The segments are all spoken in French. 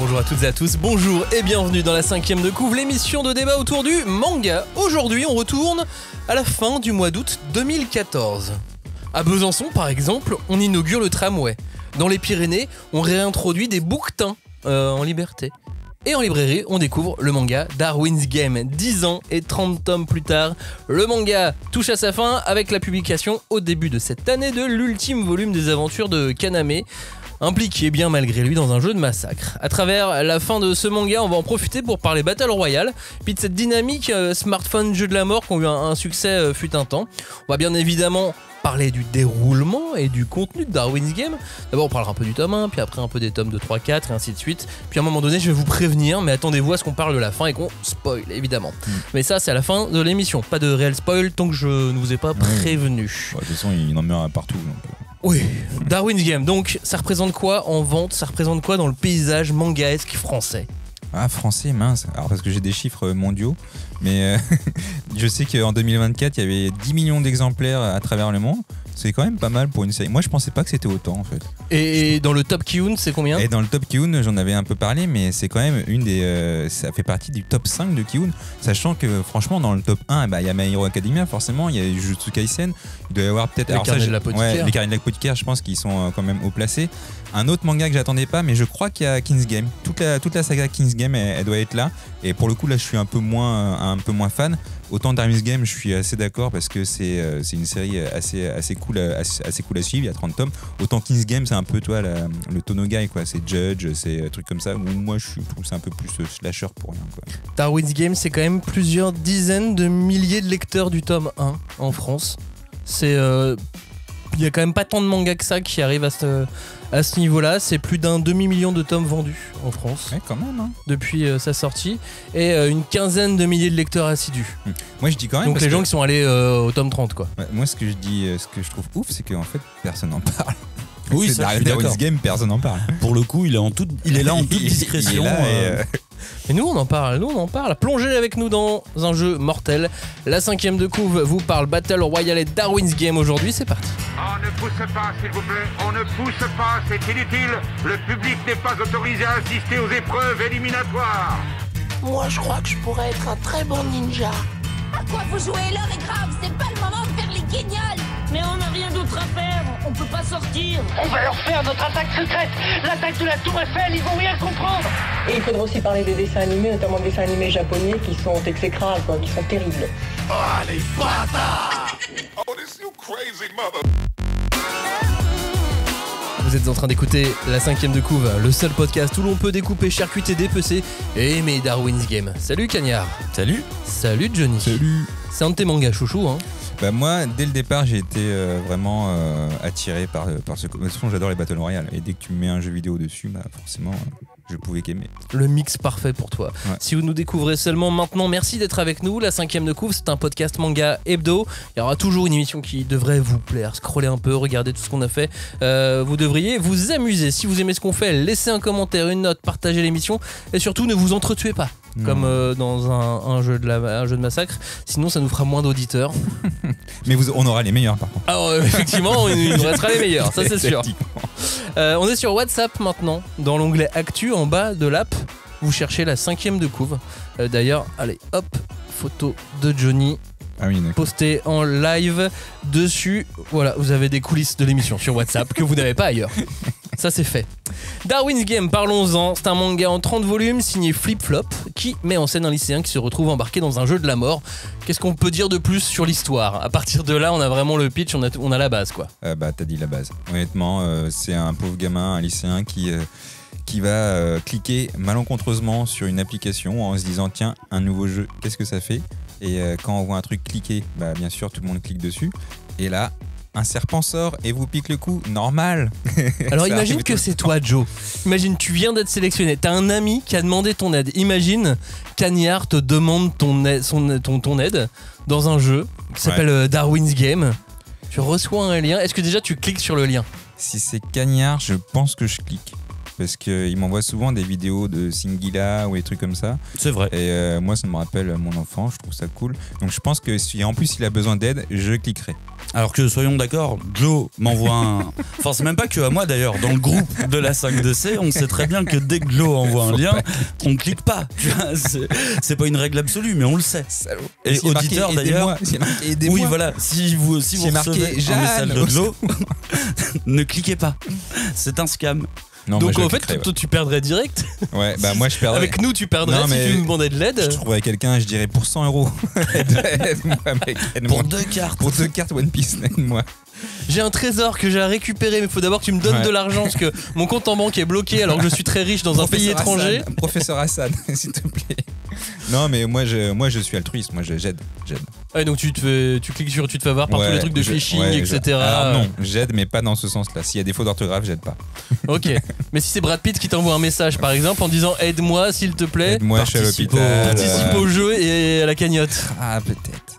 bonjour à toutes et à tous, bonjour et bienvenue dans la 5e de couve, l'émission de débat autour du manga. Aujourd'hui, on retourne à la fin du mois d'août 2014. À Besançon, par exemple, on inaugure le tramway. Dans les Pyrénées, on réintroduit des bouquetins en liberté. Et en librairie, on découvre le manga Darwin's Game. 10 ans et 30 tomes plus tard, le manga touche à sa fin avec la publication au début de cette année de l'ultime volume des aventures de Kaname, impliqué bien malgré lui dans un jeu de massacre. À travers la fin de ce manga, on va en profiter pour parler Battle Royale, puis de cette dynamique smartphone jeu de la mort qui ont eu un succès fut un temps. On va bien évidemment parler du déroulement et du contenu de Darwin's Game. D'abord on parlera un peu du tome 1, puis après un peu des tomes de 3, 4 et ainsi de suite. Puis à un moment donné je vais vous prévenir, mais attendez-vous à ce qu'on parle de la fin et qu'on spoil évidemment. Mais ça c'est à la fin de l'émission, pas de réel spoil tant que je ne vous ai pas prévenu. De toute façon il en meurt partout. Donc... Oui, Darwin's Game, donc ça représente quoi en vente, ça représente quoi dans le paysage mangaesque français? Ah, français, mince. Alors parce que j'ai des chiffres mondiaux, mais je sais qu'en 2024 il y avait 10 millions d'exemplaires à travers le monde. C'est quand même pas mal pour une série. Moi je pensais pas que c'était autant en fait. Et dans le top Kiun c'est combien? Et dans le top Kiun j'en avais un peu parlé, mais c'est quand même une des ça fait partie du top 5 de Kiun, sachant que franchement dans le top 1 il y a My Hero Academia forcément, il y a Jujutsu Kaisen, il doit y avoir peut-être les carnets de l'apothicaire. Les carnets de l'apothicaire je pense qu'ils sont quand même haut placés. Un autre manga que j'attendais pas, mais je crois qu'il y a King's Game. Toute la saga King's Game elle doit être là, et pour le coup là je suis un peu moins fan. Autant Darwin's Game, je suis assez d'accord parce que c'est une série assez cool à suivre, il y a 30 tomes. Autant King's Game, c'est un peu toi le Tonogai quoi, c'est Judge, c'est trucs comme ça. Où moi je trouve c'est un peu plus slasher pour rien quoi. Darwin's Game, c'est quand même plusieurs dizaines de milliers de lecteurs du tome 1 en France. C'est il y a quand même pas tant de mangas que ça qui arrivent à ce niveau-là. C'est plus d'un demi-million de tomes vendus en France. Ouais, quand même, hein. Depuis sa sortie, et une quinzaine de milliers de lecteurs assidus. Moi je dis quand même. Donc les gens qui sont allés au tome 30 quoi. Ouais, moi ce que je trouve ouf, c'est qu'en fait personne n'en parle. Oui, ça, Darwin's Game, personne n'en parle. Pour le coup, il est là en toute discrétion. Et nous on en parle. Plongez avec nous dans un jeu mortel. La 5e de couve vous parle Battle Royale et Darwin's Game aujourd'hui, c'est parti. On ne pousse pas s'il vous plaît, on ne pousse pas, c'est inutile. Le public n'est pas autorisé à assister aux épreuves éliminatoires. Moi je crois que je pourrais être un très bon ninja. À quoi vous jouez? L'heure est grave, c'est pas le moment de faire les guignols. Mais on n'a rien d'autre à faire, on peut pas sortir. On va leur faire notre attaque secrète, l'attaque de la Tour Eiffel, ils vont rien comprendre. Et il faudra aussi parler des dessins animés, notamment des dessins animés japonais qui sont exécrables, quoi, qui sont terribles. Ah les bâtards! Oh, this you crazy mother! Vous êtes en train d'écouter la 5e de couve, le seul podcast où l'on peut découper, charcuter, dépecer et aimer Darwin's Game. Salut Cagnard. Salut. Salut Johnny. Salut. C'est un de tes mangas chouchou hein. Bah moi, dès le départ, j'ai été vraiment attiré par ce... De toute façon, j'adore les Battle Royale. Et dès que tu mets un jeu vidéo dessus, bah forcément, je pouvais qu'aimer. Le mix parfait pour toi. Ouais. Si vous nous découvrez seulement maintenant, merci d'être avec nous. La 5e de couve, c'est un podcast manga hebdo. Il y aura toujours une émission qui devrait vous plaire. Scrollez un peu, regardez tout ce qu'on a fait. Vous devriez vous amuser. Si vous aimez ce qu'on fait, laissez un commentaire, une note, partagez l'émission. Et surtout, ne vous entretuez pas. Comme dans un jeu de massacre, sinon ça nous fera moins d'auditeurs. Mais on aura les meilleurs par contre. Alors effectivement, il nous restera les meilleurs, ça c'est sûr. On est sur WhatsApp maintenant, dans l'onglet Actu en bas de l'app. Vous cherchez la 5e de couve. D'ailleurs, allez hop, photo de Johnny. Ah oui, postée en live dessus. Voilà, vous avez des coulisses de l'émission sur WhatsApp que vous n'avez pas ailleurs. Ça c'est fait. Darwin's Game, parlons-en. C'est un manga en 30 volumes signé Flip Flop qui met en scène un lycéen qui se retrouve embarqué dans un jeu de la mort. Qu'est-ce qu'on peut dire de plus sur l'histoire? À partir de là, on a vraiment le pitch, on a la base quoi. Bah t'as dit la base. Honnêtement, c'est un pauvre gamin, un lycéen qui va cliquer malencontreusement sur une application en se disant tiens, un nouveau jeu, qu'est-ce que ça fait? Et quand on voit un truc cliquer, bah bien sûr tout le monde clique dessus. Et là, un serpent sort et vous pique le cou, normal. Alors imagine que c'est toi Joe. Imagine tu viens d'être sélectionné, t'as un ami qui a demandé ton aide. Imagine Cagnard te demande ton aide dans un jeu qui s'appelle Darwin's Game. Tu reçois un lien, est-ce que déjà tu cliques sur le lien? Si c'est Cagnard, je pense que je clique. parce qu'il m'envoie souvent des vidéos de Singila ou des trucs comme ça. C'est vrai. Et moi, ça me rappelle mon enfant, je trouve ça cool. Donc je pense que si en plus il a besoin d'aide, je cliquerai. Alors que soyons d'accord, Joe m'envoie un. Enfin, c'est même pas que à moi d'ailleurs. Dans le groupe de la 5DC, on sait très bien que dès que Joe envoie un lien, on clique pas. Tu vois, c'est pas une règle absolue, mais on le sait. Et auditeur d'ailleurs. Oui, voilà. Si vous recevez un message de Joe, ne cliquez pas. C'est un scam. Non, donc moi, en fait, toi, tu perdrais direct. Ouais, bah moi je perdrais. Avec nous, tu perdrais si tu nous demandais de l'aide. Je trouverais quelqu'un, je dirais pour 100 €. Aide-moi, mec. Pour 2 cartes. Pour 2 cartes One Piece, aide-moi. J'ai un trésor que j'ai à récupérer, mais il faut d'abord que tu me donnes de l'argent parce que mon compte en banque est bloqué alors que je suis très riche dans un pays étranger. Professeur Hassan, s'il te plaît. Non, mais moi je suis altruiste, moi j'aide. Ouais, donc tu cliques sur, tu te fais avoir par tous les trucs de phishing, etc. Alors non, j'aide, mais pas dans ce sens-là. S'il y a des fautes d'orthographe, j'aide pas. Ok, mais si c'est Brad Pitt qui t'envoie un message par exemple en disant aide-moi s'il te plaît, aide-moi, je suis à l'hôpital. Participe au jeu et à la cagnotte. Ah, peut-être.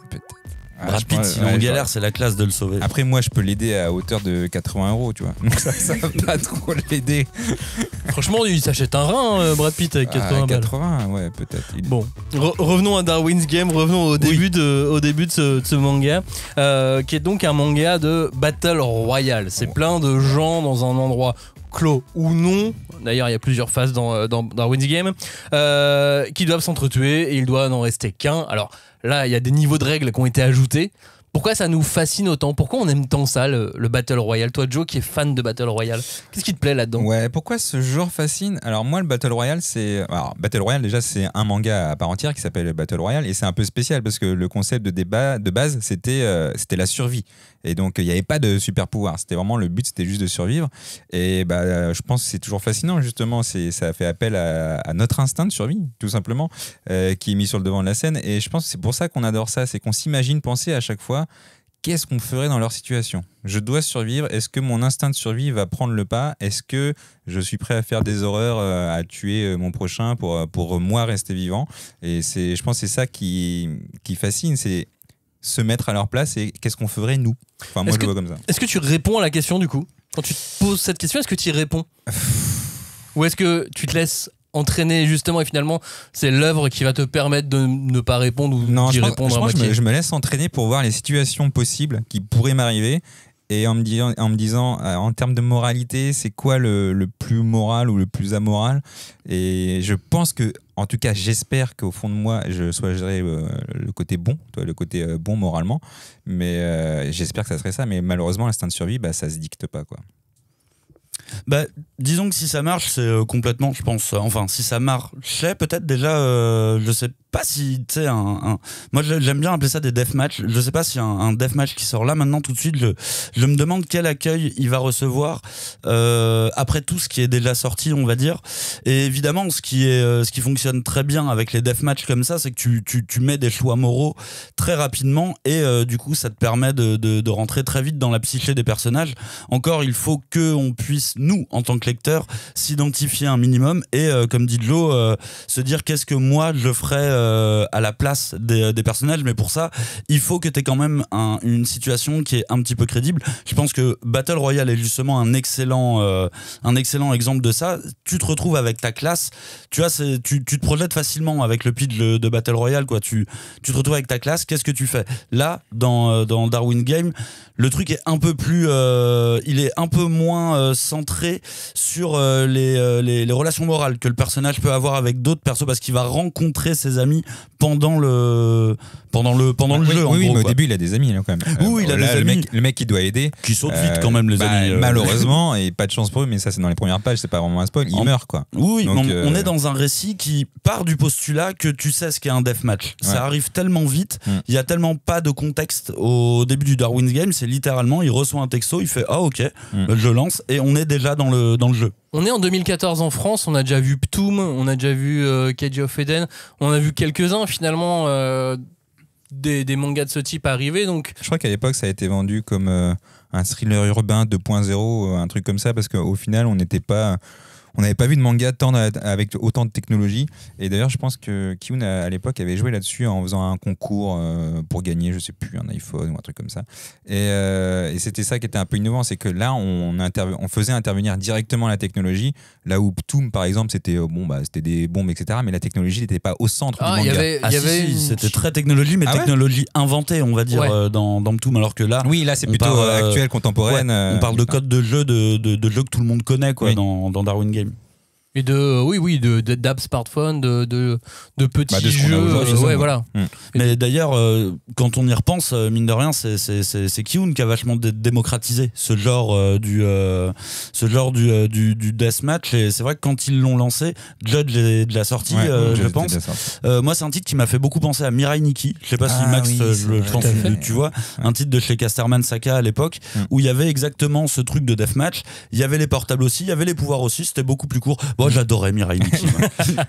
Brad Pitt, s'il est en galère, c'est la classe de le sauver. Après, moi, je peux l'aider à hauteur de 80 €, tu vois. Donc ça va pas trop l'aider. Franchement, il s'achète un rein, Brad Pitt, avec 80 balles. 80, ouais, peut-être. Bon, revenons à Darwin's Game, revenons au début de ce manga, qui est donc un manga de Battle Royale. C'est plein de gens dans un endroit clos ou non. D'ailleurs, il y a plusieurs phases dans Darwin's Game, qui doivent s'entretuer et il doit n'en rester qu'un. Alors là, il y a des niveaux de règles qui ont été ajoutés. Pourquoi ça nous fascine autant? Pourquoi on aime tant ça, le Battle Royale? Toi, Joe, qui est fan de Battle Royale, qu'est-ce qui te plaît là-dedans? Ouais, pourquoi ce genre fascine? Alors moi, le Battle Royale, Battle Royale, déjà, c'est un manga à part entière qui s'appelle Battle Royale, et c'est un peu spécial parce que le concept de base, c'était la survie. Et donc, il n'y avait pas de super pouvoir. C'était vraiment le but, c'était juste de survivre. Et je pense que c'est toujours fascinant, justement. Ça fait appel à notre instinct de survie, tout simplement, qui est mis sur le devant de la scène. Et je pense que c'est pour ça qu'on adore ça. C'est qu'on s'imagine penser à chaque fois qu'est-ce qu'on ferait dans leur situation. Je dois survivre. Est-ce que mon instinct de survie va prendre le pas? Est-ce que je suis prêt à faire des horreurs, à tuer mon prochain pour moi rester vivant? Et je pense que c'est ça qui fascine. C'est se mettre à leur place et qu'est-ce qu'on ferait nous. Enfin, moi je le vois comme ça. Est-ce que tu réponds à la question du coup? Quand tu te poses cette question, est-ce que tu y réponds? Ou est-ce que tu te laisses entraîner justement et finalement c'est l'œuvre qui va te permettre de ne pas répondre ou d'y répondre à moitié? Je me laisse entraîner pour voir les situations possibles qui pourraient m'arriver et en me disant en termes de moralité, c'est quoi le plus moral ou le plus amoral? Et je pense que, en tout cas, j'espère qu'au fond de moi, je choisirais le côté bon, le côté bon moralement. Mais j'espère que ça serait ça. Mais malheureusement, l'instinct de survie, ça se dicte pas, quoi. Disons que si ça marche, c'est complètement, je pense, enfin si ça marchait peut-être déjà, je sais pas si, tu sais, moi j'aime bien appeler ça des deathmatch. Je sais pas si un deathmatch qui sort là maintenant tout de suite, je me demande quel accueil il va recevoir après tout ce qui est déjà sorti, on va dire. Et évidemment, ce qui fonctionne très bien avec les deathmatch comme ça, c'est que tu mets des choix moraux très rapidement et du coup ça te permet de rentrer très vite dans la psyché des personnages. Encore, il faut qu'on puisse, nous, en tant que lecteurs, s'identifier un minimum et, comme dit Joe, se dire qu'est-ce que moi je ferais à la place des personnages. Mais pour ça, il faut que tu aies quand même une situation qui est un petit peu crédible. Je pense que Battle Royale est justement un excellent exemple de ça. Tu te retrouves avec ta classe, tu vois, tu te projettes facilement avec le pitch de Battle Royale, quoi. Tu te retrouves avec ta classe, qu'est-ce que tu fais? Là, dans Darwin Game, le truc est un peu plus il est un peu moins centré sur les relations morales que le personnage peut avoir avec d'autres persos, parce qu'il va rencontrer ses amis pendant le jeu. Oui, mais au début il a des amis là, quand même. Oui, il a des amis. Le mec qui doit aider. Qui saute vite quand même, les amis. Malheureusement, et pas de chance pour eux, mais ça c'est dans les premières pages, c'est pas vraiment un spoil, il meurt, quoi. Oui, donc, on est dans un récit qui part du postulat que tu sais ce qu'est un deathmatch. Ouais. Ça arrive tellement vite, il y a tellement pas de contexte au début du Darwin's Game, c'est littéralement, il reçoit un texto, il fait ah ok, je lance et on est déjà dans le jeu. On est en 2014 en France, on a déjà vu Ptoum, on a déjà vu Cage of Eden, on a vu quelques-uns finalement des mangas de ce type arriver. Donc je crois qu'à l'époque ça a été vendu comme un thriller urbain 2.0, un truc comme ça, parce qu'au final on n'était pas on n'avait pas vu de manga tant avec autant de technologie. Et d'ailleurs, je pense que Ki-hoon à l'époque avait joué là-dessus en faisant un concours pour gagner, je sais plus, un iPhone ou un truc comme ça. Et c'était ça qui était un peu innovant, c'est que là, on faisait intervenir directement la technologie, là où Ptoum, par exemple, c'était c'était des bombes, etc. Mais la technologie n'était pas au centre du manga. C'était très technologie, mais technologie inventée, on va dire, dans Ptoum, alors que là, oui, là c'est plutôt actuel, contemporaine. On parle de code de jeu, de jeux que tout le monde connaît, quoi, dans Darwin Game. Et d'apps smartphone, de petits jeux, voilà. Mais d'ailleurs, quand on y repense, mine de rien, c'est Ki-hoon qui a vachement démocratisé ce genre du deathmatch. Et c'est vrai que quand ils l'ont lancé, Judge est de la sortie, je pense. Moi, c'est un titre qui m'a fait beaucoup penser à Mirai Nikki. Je sais pas si Max, je pense que tu vois, un titre de chez Casterman Saka à l'époque, où il y avait exactement ce truc de deathmatch. Il y avait les portables aussi, il y avait les pouvoirs aussi. C'était beaucoup plus court. Moi, j'adorais Mirai Nikki.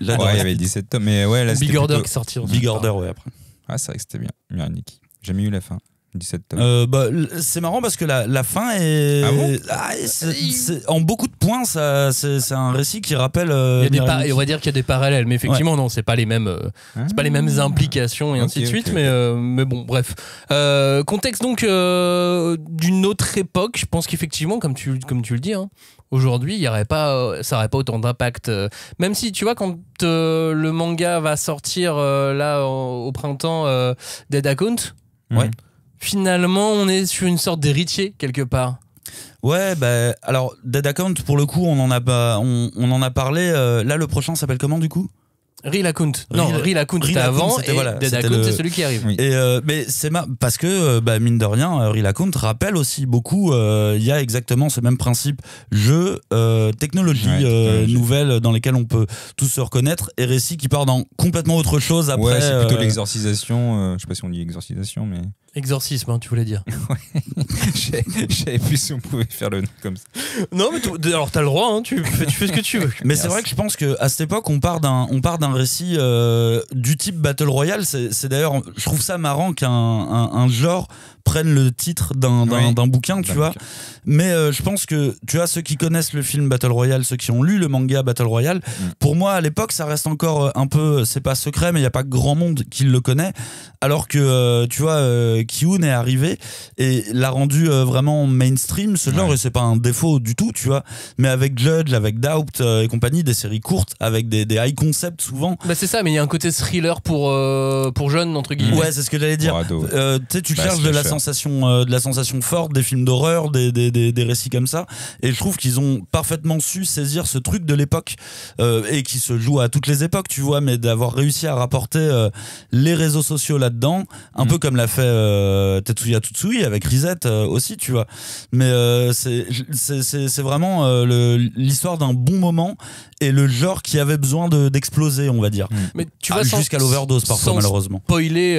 Il y avait 17 tomes, mais ouais, là, Big Order qui est sorti. Big Order, après. Ah, c'est vrai que c'était bien, Mirai Nikki. J'ai jamais eu la fin. 17 tomes. C'est marrant parce que la fin est. Ah bon en beaucoup de points, c'est un récit qui rappelle. On va dire qu'il y a des parallèles, mais effectivement, non, c'est pas les mêmes, c'est pas les mêmes implications et ainsi de suite. Mais bon, bref. Contexte donc d'une autre époque. Je pense qu'effectivement, comme tu le dis, hein, aujourd'hui, ça n'aurait pas autant d'impact. Même si, tu vois, quand le manga va sortir là au printemps, Dead Account, finalement, on est sur une sorte d'héritier quelque part. Ouais, alors Dead Account, pour le coup, on en a parlé. Là, le prochain s'appelle comment du coup ? Real Account. Non, Real Account c'était avant et Dead Account c'est celui qui arrive. Oui. Et mais c'est parce que mine de rien, Real Account rappelle aussi beaucoup. Il y a exactement ce même principe jeu, technologie nouvelle dans lesquelles on peut tous se reconnaître et récit qui part dans complètement autre chose après. Ouais, c'est plutôt l'exorcisation. Je sais pas si on dit exorcisation, mais. Exorcisme, hein, tu voulais dire. Je savais plus si on pouvait faire le nom comme ça. Non, mais alors t'as le droit, hein, tu fais ce que tu veux. Mais c'est vrai que je pense qu'à cette époque, on part d'un récit du type Battle Royale. C'est d'ailleurs, je trouve ça marrant qu'un genre prenne le titre d'un bouquin, tu vois. Mais je pense que, tu vois, ceux qui connaissent le film Battle Royale, ceux qui ont lu le manga Battle Royale, pour moi, à l'époque, ça reste encore un peu, c'est pas secret, mais il n'y a pas grand monde qui le connaît. Alors que, tu vois, Ki-hoon est arrivé et l'a rendu vraiment mainstream, ce genre, et c'est pas un défaut du tout, tu vois. Mais avec Judge, avec Doubt et compagnie, des séries courtes, avec des high concepts souvent. Bah c'est ça, mais il y a un côté thriller pour jeunes, entre guillemets. Ouais, c'est ce que j'allais dire. Tu sais, tu cherches de la sensation forte, des films d'horreur, des récits comme ça. Et je trouve qu'ils ont parfaitement su saisir ce truc de l'époque et qui se joue à toutes les époques, tu vois, mais d'avoir réussi à rapporter les réseaux sociaux là-dedans, un peu comme l'a fait Tetsuya Tsutsui avec Reset aussi, tu vois. Mais c'est vraiment l'histoire d'un bon moment et le genre qui avait besoin d'exploser, on va dire. Mais tu vois, jusqu'à l'overdose parfois, malheureusement. Spoiler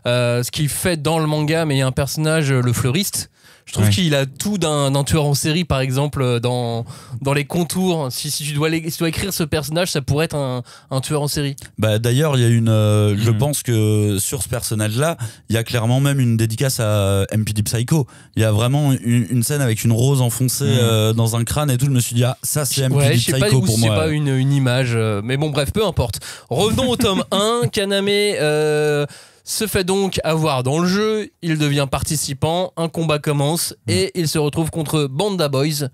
ce qu'il fait dans le manga, mais il y a un personnage, le fleuriste. Je trouve qu'il a tout d'un tueur en série, par exemple, dans les contours. Si tu dois écrire ce personnage, ça pourrait être un tueur en série. Bah, d'ailleurs, il y a je pense que sur ce personnage-là, il y a clairement même une dédicace à MPD Psycho. Il y a vraiment une scène avec une rose enfoncée dans un crâne et tout. Je me suis dit, ça c'est MPD Psycho pour moi. C'est pas une image. Mais bon, bref, peu importe. Revenons au tome 1. Kaname se fait donc avoir dans le jeu, il devient participant, un combat commence et il se retrouve contre Banda Boys.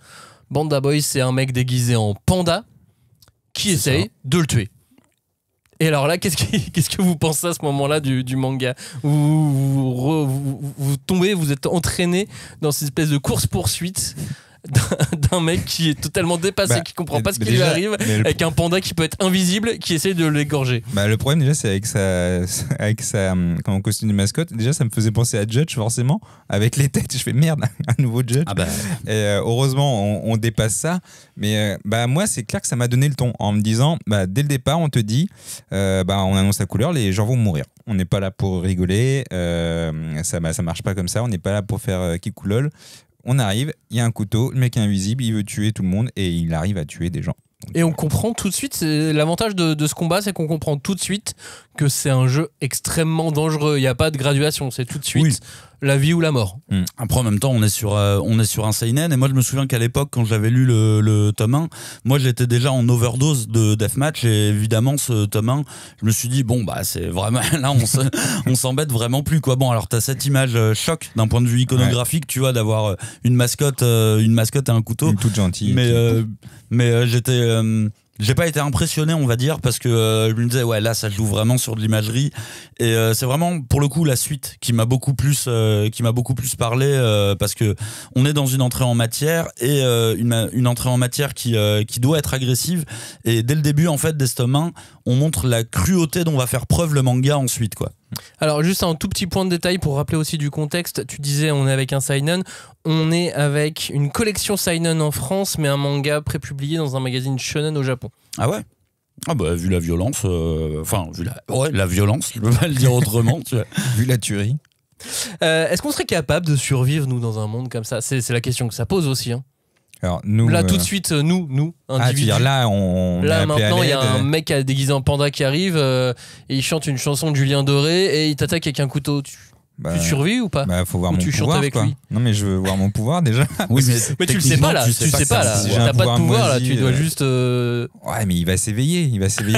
Banda Boys, c'est un mec déguisé en panda qui essaye de le tuer. Et alors là, qu'est-ce que vous pensez à ce moment-là du manga ? Vous tombez, vous êtes entraîné dans cette espèce de course-poursuite d'un mec qui est totalement dépassé, qui comprend pas ce qui lui arrive, avec un panda qui peut être invisible, qui essaie de l'égorger. Le problème déjà, c'est avec sa costume de mascotte. Déjà, ça me faisait penser à Judge forcément, avec les têtes. Je fais merde, un nouveau Judge. Et heureusement, on dépasse ça. Mais moi, c'est clair que ça m'a donné le ton en me disant, dès le départ, on te dit, on annonce la couleur, les gens vont mourir. On n'est pas là pour rigoler, ça marche pas comme ça. On n'est pas là pour faire kikoulol. On arrive, il y a un couteau, le mec est invisible, il veut tuer tout le monde et il arrive à tuer des gens. Et on comprend tout de suite, l'avantage de ce combat, c'est qu'on comprend tout de suite que c'est un jeu extrêmement dangereux. Il n'y a pas de graduation, c'est tout de suite. la vie ou la mort. Après, en même temps, on est sur un seinen. Et moi, je me souviens qu'à l'époque, quand j'avais lu le tome 1, moi, j'étais déjà en overdose de deathmatch. Et évidemment, ce tome 1, je me suis dit, bon, bah, c'est vraiment, là, on s'embête vraiment plus, quoi. Bon, alors, t'as cette image choc d'un point de vue iconographique, tu vois, d'avoir une mascotte et un couteau. Toute gentille. Mais j'ai pas été impressionné, on va dire, parce que je me disais, ouais, là, ça joue vraiment sur de l'imagerie. Et c'est vraiment, pour le coup, la suite qui m'a beaucoup plus parlé, parce que on est dans une entrée en matière et une entrée en matière qui doit être agressive. Et dès le début, en fait, d'Est 1, on montre la cruauté dont va faire preuve le manga ensuite, quoi. Alors juste un tout petit point de détail pour rappeler aussi du contexte. Tu disais on est avec un seinen, on est avec une collection seinen en France, mais un manga prépublié dans un magazine shonen au Japon. Ah ouais. Ah bah vu la violence, la violence, je peux pas le dire autrement. Tu vois. Vu la tuerie. Est-ce qu'on serait capable de survivre nous dans un monde comme ça ? C'est la question que ça pose aussi. Hein. Alors nous. Là tout de suite nous individus. Là on. Là maintenant il y a un mec déguisé en panda qui arrive et il chante une chanson de Julien Doré et il t'attaque avec un couteau. Tu survis ou pas ? Faut voir ou mon tu pouvoir. Chantes avec lui. Non mais je veux voir mon pouvoir déjà. Oui mais tu le sais pas là. Tu sais pas là. T'as pas de pouvoir là. Tu dois juste. Ouais mais il va s'éveiller.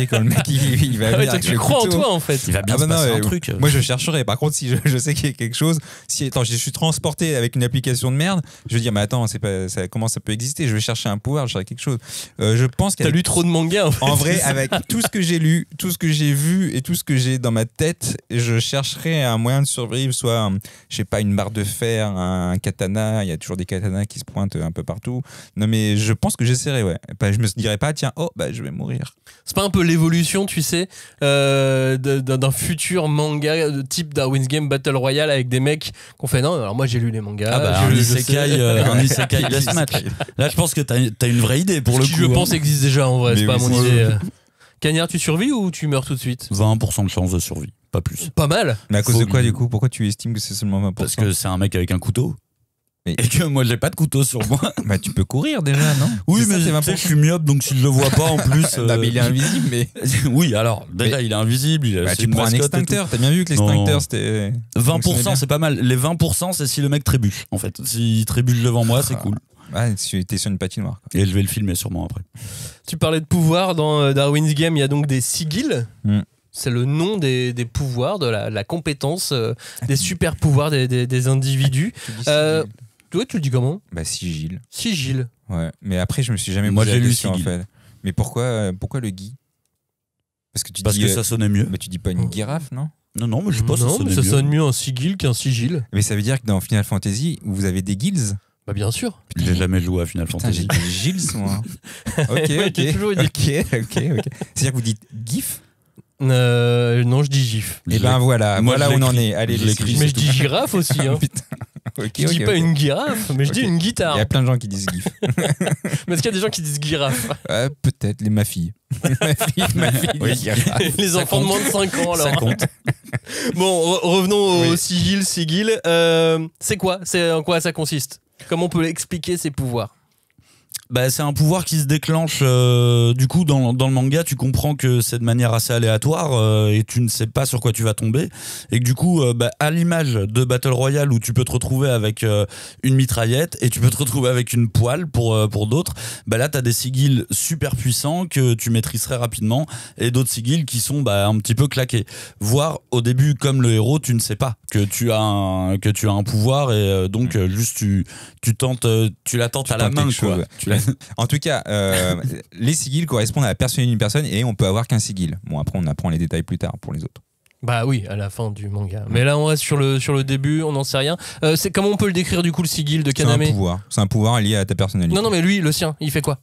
Quand le mec il va venir. Tu crois en toi en fait. Il va bien se passer un truc. Moi je chercherai. Par contre si je sais qu'il y a quelque chose, je suis transporté avec une application de merde, je vais dire mais attends comment ça peut exister ? Je vais chercher un pouvoir, je cherche quelque chose. Je pense t'as lu trop de mangas en fait. En vrai avec tout ce que j'ai lu, tout ce que j'ai vu et tout ce que j'ai dans ma tête, je chercherai un moyen de survivre, soit je sais pas, une barre de fer, un katana, il y a toujours des katanas qui se pointent un peu partout. Non mais je pense que j'essaierai, ouais. Je me dirais pas, tiens, je vais mourir. C'est pas un peu l'évolution, tu sais, d'un futur manga de type Darwin's Game Battle Royale avec des mecs qu'on fait non, alors moi j'ai lu les mangas. Un isekai deathmatch. Là je pense que t'as une vraie idée pour le coup. Je pense existe déjà en vrai, c'est pas mon idée. Cagnard, tu survis ou tu meurs tout de suite ? 20% de chance de survie, pas plus. Pas mal. Mais à cause de quoi du coup ? Pourquoi tu estimes que c'est seulement 20% ? Parce que c'est un mec avec un couteau. Et que moi j'ai pas de couteau sur moi. Tu peux courir déjà, non ? Oui, mais tu sais, je suis myope donc si je le vois pas en plus. Non, mais il est invisible, mais. Oui, alors déjà il est invisible. Tu prends un extincteur, t'as bien vu que l'extincteur c'était. 20%, c'est pas mal. Les 20%, c'est si le mec trébuche en fait. S'il trébuche devant moi, c'est cool. Ouais, t'es sur une patinoire. Et je vais le filmer sûrement après. Tu parlais de pouvoir dans Darwin's Game, il y a donc des sigils. C'est le nom des pouvoirs, de la compétence, des super pouvoirs des individus. Toi, tu le dis comment ? Sigil. Sigil. Ouais, mais après, je me suis jamais Moi, posé j'ai la lu question en sigil. fait. Mais pourquoi le gui ? Parce que ça sonnait mieux. Mais tu dis pas une girafe, non ? Non, mais je sais pas, ça sonne mieux un sigil qu'un sigil. Mais ça veut dire que dans Final Fantasy, vous avez des guilds ? Bah bien sûr. J'ai jamais joué à Final Fantasy. J'ai dit Gilles, moi. Ok. Toujours dit. Ok. C'est-à-dire que vous dites GIF ? Non, je dis gif. Et ben voilà, Moi, où on en est. Allez, je l'écris. Mais je dis girafe aussi. Hein. Okay, je dis pas une girafe, mais je dis une guitare. Il y a plein de gens qui disent GIF. Mais est-ce qu'il y a des gens qui disent girafe ? Peut-être, ma fille. ma fille oui. dit girafe. Les enfants de moins de 5 ans alors. Ça compte. Bon, revenons au sigil. C'est quoi ? En quoi ça consiste ? Comment on peut expliquer ces pouvoirs ? C'est un pouvoir qui se déclenche du coup dans le manga. Tu comprends que c'est de manière assez aléatoire et tu ne sais pas sur quoi tu vas tomber, et que du coup à l'image de Battle Royale où tu peux te retrouver avec une mitraillette et tu peux te retrouver avec une poêle pour d'autres, là t'as des sigils super puissants que tu maîtriserais rapidement et d'autres sigils qui sont un petit peu claqués, voire au début comme le héros tu ne sais pas que tu as un pouvoir et donc juste tu tentes tu la tentes à la main quoi. En tout cas, les sigils correspondent à la personnalité d'une personne et on peut avoir qu'un sigil. Bon, après, on apprend les détails plus tard pour les autres. Bah oui, à la fin du manga. Mais là, on reste sur le début, on n'en sait rien. Comment on peut le décrire du coup, le sigil de Kaname ? C'est un pouvoir lié à ta personnalité. Non, mais lui, le sien, il fait quoi ?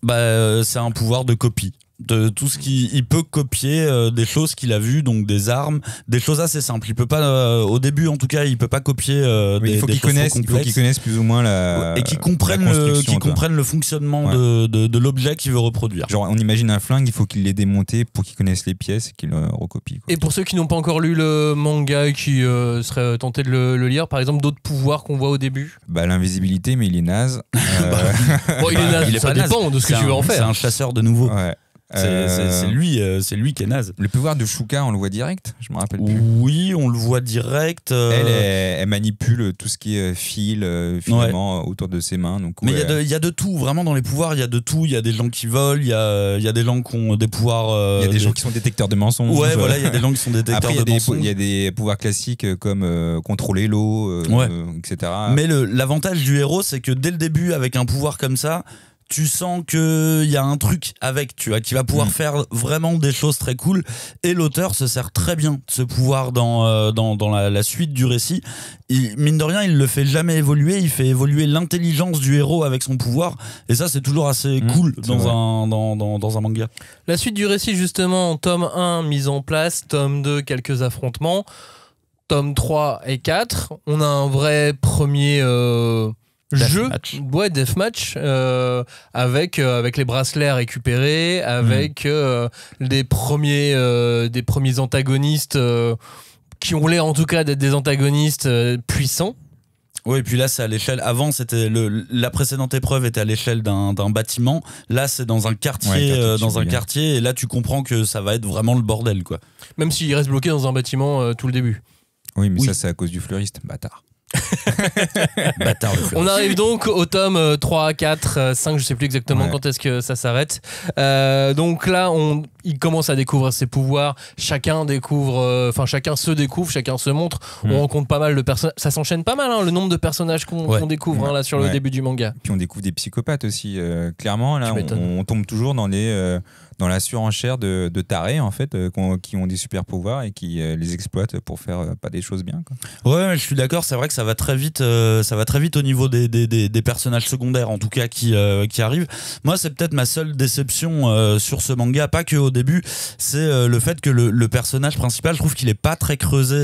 C'est un pouvoir de copie. De tout ce il peut copier des choses qu'il a vues, donc des armes, des choses assez simples. Il peut pas au début en tout cas, il peut pas copier il faut qu'il connaisse plus ou moins et qu'il comprenne le fonctionnement de l'objet qu'il veut reproduire. Genre on imagine un flingue, il faut qu'il l'ait démonté pour qu'il connaisse les pièces et qu'il le recopie quoi. Et pour ceux qui n'ont pas encore lu le manga et qui seraient tentés de le lire, par exemple d'autres pouvoirs qu'on voit au début ? L'invisibilité, mais il est naze. Il est naze, ça dépend de ce que tu veux en faire. C'est un chasseur de nouveau. Ouais. C'est lui qui est naze. Le pouvoir de Shuka, on le voit direct, je me rappelle plus. Oui, on le voit direct. Elle manipule tout ce qui est fil, finalement, autour de ses mains. Donc, mais il y a de tout, vraiment dans les pouvoirs, il y a de tout. Il y a des gens qui volent, il y a des gens qui ont des pouvoirs. Il y a des gens qui sont détecteurs de mensonges. Ouais, voilà, il y a des gens qui sont détecteurs de mensonges. Il y a des pouvoirs classiques comme contrôler l'eau, etc. Mais l'avantage du héros, c'est que dès le début, avec un pouvoir comme ça, tu sens qu'il y a un truc avec, tu vois, qui va pouvoir faire vraiment des choses très cool. Et l'auteur se sert très bien de ce pouvoir dans la suite du récit. Mine de rien, il le fait jamais évoluer. Il fait évoluer l'intelligence du héros avec son pouvoir. Et ça, c'est toujours assez cool dans un manga. La suite du récit, justement, tome 1, mise en place. Tome 2, quelques affrontements. Tome 3 et 4, on a un vrai premier... deathmatch avec les bracelets à récupérer, avec des premiers antagonistes qui ont l'air en tout cas d'être des antagonistes puissants. Oui, et puis là c'est à l'échelle. Avant c'était la précédente épreuve était à l'échelle d'un bâtiment. Là c'est dans un quartier, quartier, et là tu comprends que ça va être vraiment le bordel, quoi. Même s'il reste bloqué dans un bâtiment tout le début. Oui, mais ça c'est à cause du fleuriste, bâtard. On arrive donc au tome 3, 4, 5, je sais plus exactement quand est-ce que ça s'arrête. Donc là, il commence à découvrir ses pouvoirs. Chacun se découvre, chacun se montre. On rencontre pas mal de personnages. Ça s'enchaîne pas mal, hein, le nombre de personnages qu'on découvre là sur le début du manga. Puis on découvre des psychopathes aussi. Clairement, là, on tombe toujours dans la surenchère de tarés en fait, qui ont des super pouvoirs et qui les exploitent pour faire pas des choses bien, quoi. Ouais, je suis d'accord. C'est vrai que ça va très vite au niveau des personnages secondaires, en tout cas qui arrivent. Moi, c'est peut-être ma seule déception sur ce manga, pas que au début, c'est le fait que le personnage principal, je trouve qu'il est pas très creusé.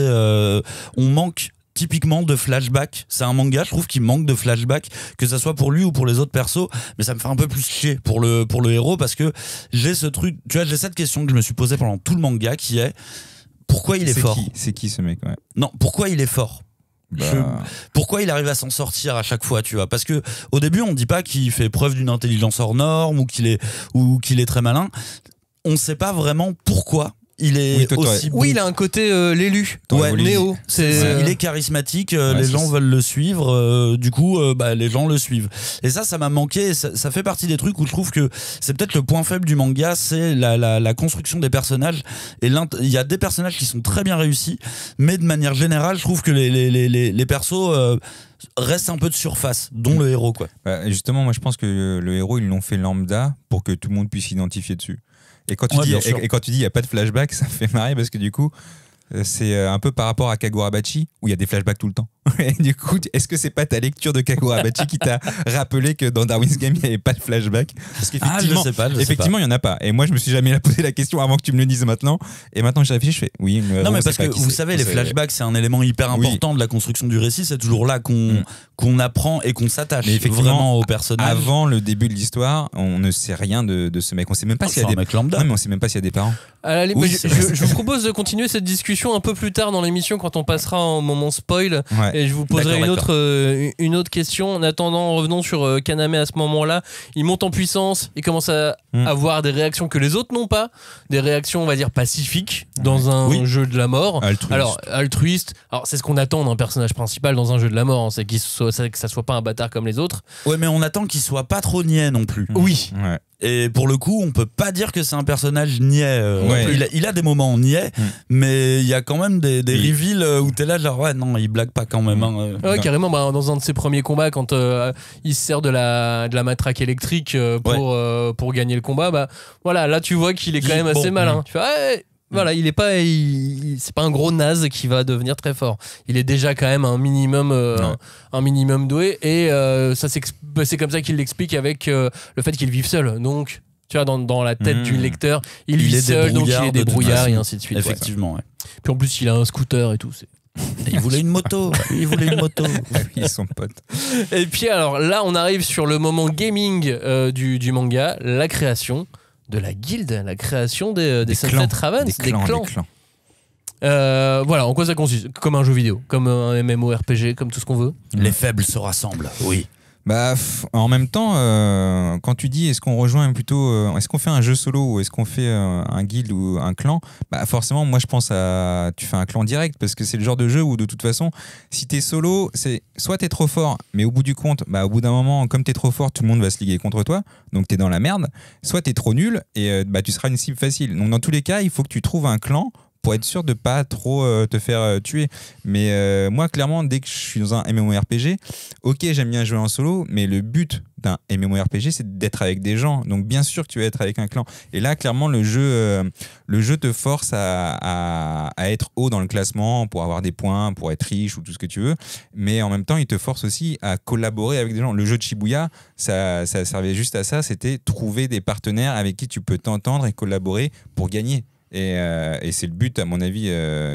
On manque typiquement de flashback. C'est un manga, je trouve qu'il manque de flashback, que ça soit pour lui ou pour les autres persos, mais ça me fait un peu plus chier pour le héros, parce que j'ai ce truc, tu vois, j'ai cette question que je me suis posée pendant tout le manga, qui est pourquoi il est fort. C'est qui ce mec, ouais. Non, pourquoi il est fort. Pourquoi il arrive à s'en sortir à chaque fois, tu vois? Parce que au début on dit pas qu'il fait preuve d'une intelligence hors norme ou qu'il est très malin. On sait pas vraiment pourquoi il est aussi bon. Oui, il a un côté l'élu. Néo. Il est charismatique, les gens veulent le suivre, du coup, les gens le suivent. Et ça m'a manqué. Ça fait partie des trucs où je trouve que c'est peut-être le point faible du manga, c'est la construction des personnages. Et il y a des personnages qui sont très bien réussis, mais de manière générale, je trouve que les persos restent un peu de surface, dont le héros, quoi. Justement, moi je pense que le héros, ils l'ont fait lambda pour que tout le monde puisse s'identifier dessus. Et quand tu dis il n'y a pas de flashback, ça me fait marrer parce que du coup, c'est un peu par rapport à Kagurabachi où il y a des flashbacks tout le temps. Et du coup, est-ce que c'est pas ta lecture de Kagurabachi qui t'a rappelé que dans Darwin's Game il n'y avait pas de flashback? Parce qu'effectivement, effectivement, il n'y en a pas. Et moi, je me suis jamais posé la question avant que tu me le dises maintenant. Et maintenant que j'ai réfléchi, je fais oui. Non, mais parce que vous savez, les flashbacks, c'est un élément hyper important de la construction du récit. C'est toujours là qu'on apprend et qu'on s'attache vraiment au personnage. Avant le début de l'histoire, on ne sait rien de ce mec. On sait même pas s'il y a des mec lambda. Non, mais on sait même pas s'il y a des parents. Je vous propose de continuer cette discussion un peu plus tard dans l'émission quand on passera en moment spoil. Et je vous poserai une autre question. En attendant, revenons sur Kaname à ce moment-là. Il monte en puissance, il commence à avoir des réactions que les autres n'ont pas, des réactions, on va dire, pacifiques dans un jeu de la mort. Altruiste. Alors, c'est ce qu'on attend d'un personnage principal dans un jeu de la mort, hein, c'est que ça soit pas un bâtard comme les autres. Ouais, mais on attend qu'il soit pas trop niais non plus. Oui. Ouais. Et pour le coup, on peut pas dire que c'est un personnage niais. Il a des moments niais, mais il y a quand même des reveals où t'es là genre ouais non, il blague pas quand même. Hein. Ouais, carrément. Dans un de ses premiers combats, quand il se sert de la matraque électrique pour gagner le combat, voilà, là tu vois qu'il est quand même assez malin. Tu fais voilà, c'est pas un gros naze qui va devenir très fort. Il est déjà quand même un minimum doué, et c'est comme ça qu'il l'explique avec le fait qu'il vive seul. Donc, tu vois, dans la tête du lecteur, il vit seul, donc il est débrouillard et ainsi de suite. Effectivement, ouais. Puis en plus, il a un scooter et tout. Il voulait une moto. Ils sont potes. Et puis alors là, on arrive sur le moment gaming du manga, la création de la guilde, la création des Sunset Ravens, des clans. Voilà, en quoi ça consiste? Comme un jeu vidéo, comme un MMORPG, comme tout ce qu'on veut. Les faibles se rassemblent, oui. Bah, en même temps, quand tu dis est-ce qu'on rejoint plutôt, est-ce qu'on fait un jeu solo ou est-ce qu'on fait un guild ou un clan, bah forcément, moi je pense à tu fais un clan direct parce que c'est le genre de jeu où de toute façon, si t'es solo, c'est soit t'es trop fort, mais au bout du compte, bah au bout d'un moment, comme t'es trop fort, tout le monde va se liguer contre toi, donc t'es dans la merde. Soit t'es trop nul et bah tu seras une cible facile. Donc dans tous les cas, il faut que tu trouves un clan pour être sûr de pas trop te faire tuer. Mais moi, clairement, dès que je suis dans un MMORPG, ok, j'aime bien jouer en solo, mais le but d'un MMORPG, c'est d'être avec des gens. Donc, bien sûr que tu vas être avec un clan. Et là, clairement, le jeu te force à être haut dans le classement pour avoir des points, pour être riche ou tout ce que tu veux. Mais en même temps, il te force aussi à collaborer avec des gens. Le jeu de Shibuya, ça servait juste à ça. C'était trouver des partenaires avec qui tu peux t'entendre et collaborer pour gagner. Et c'est le but, à mon avis,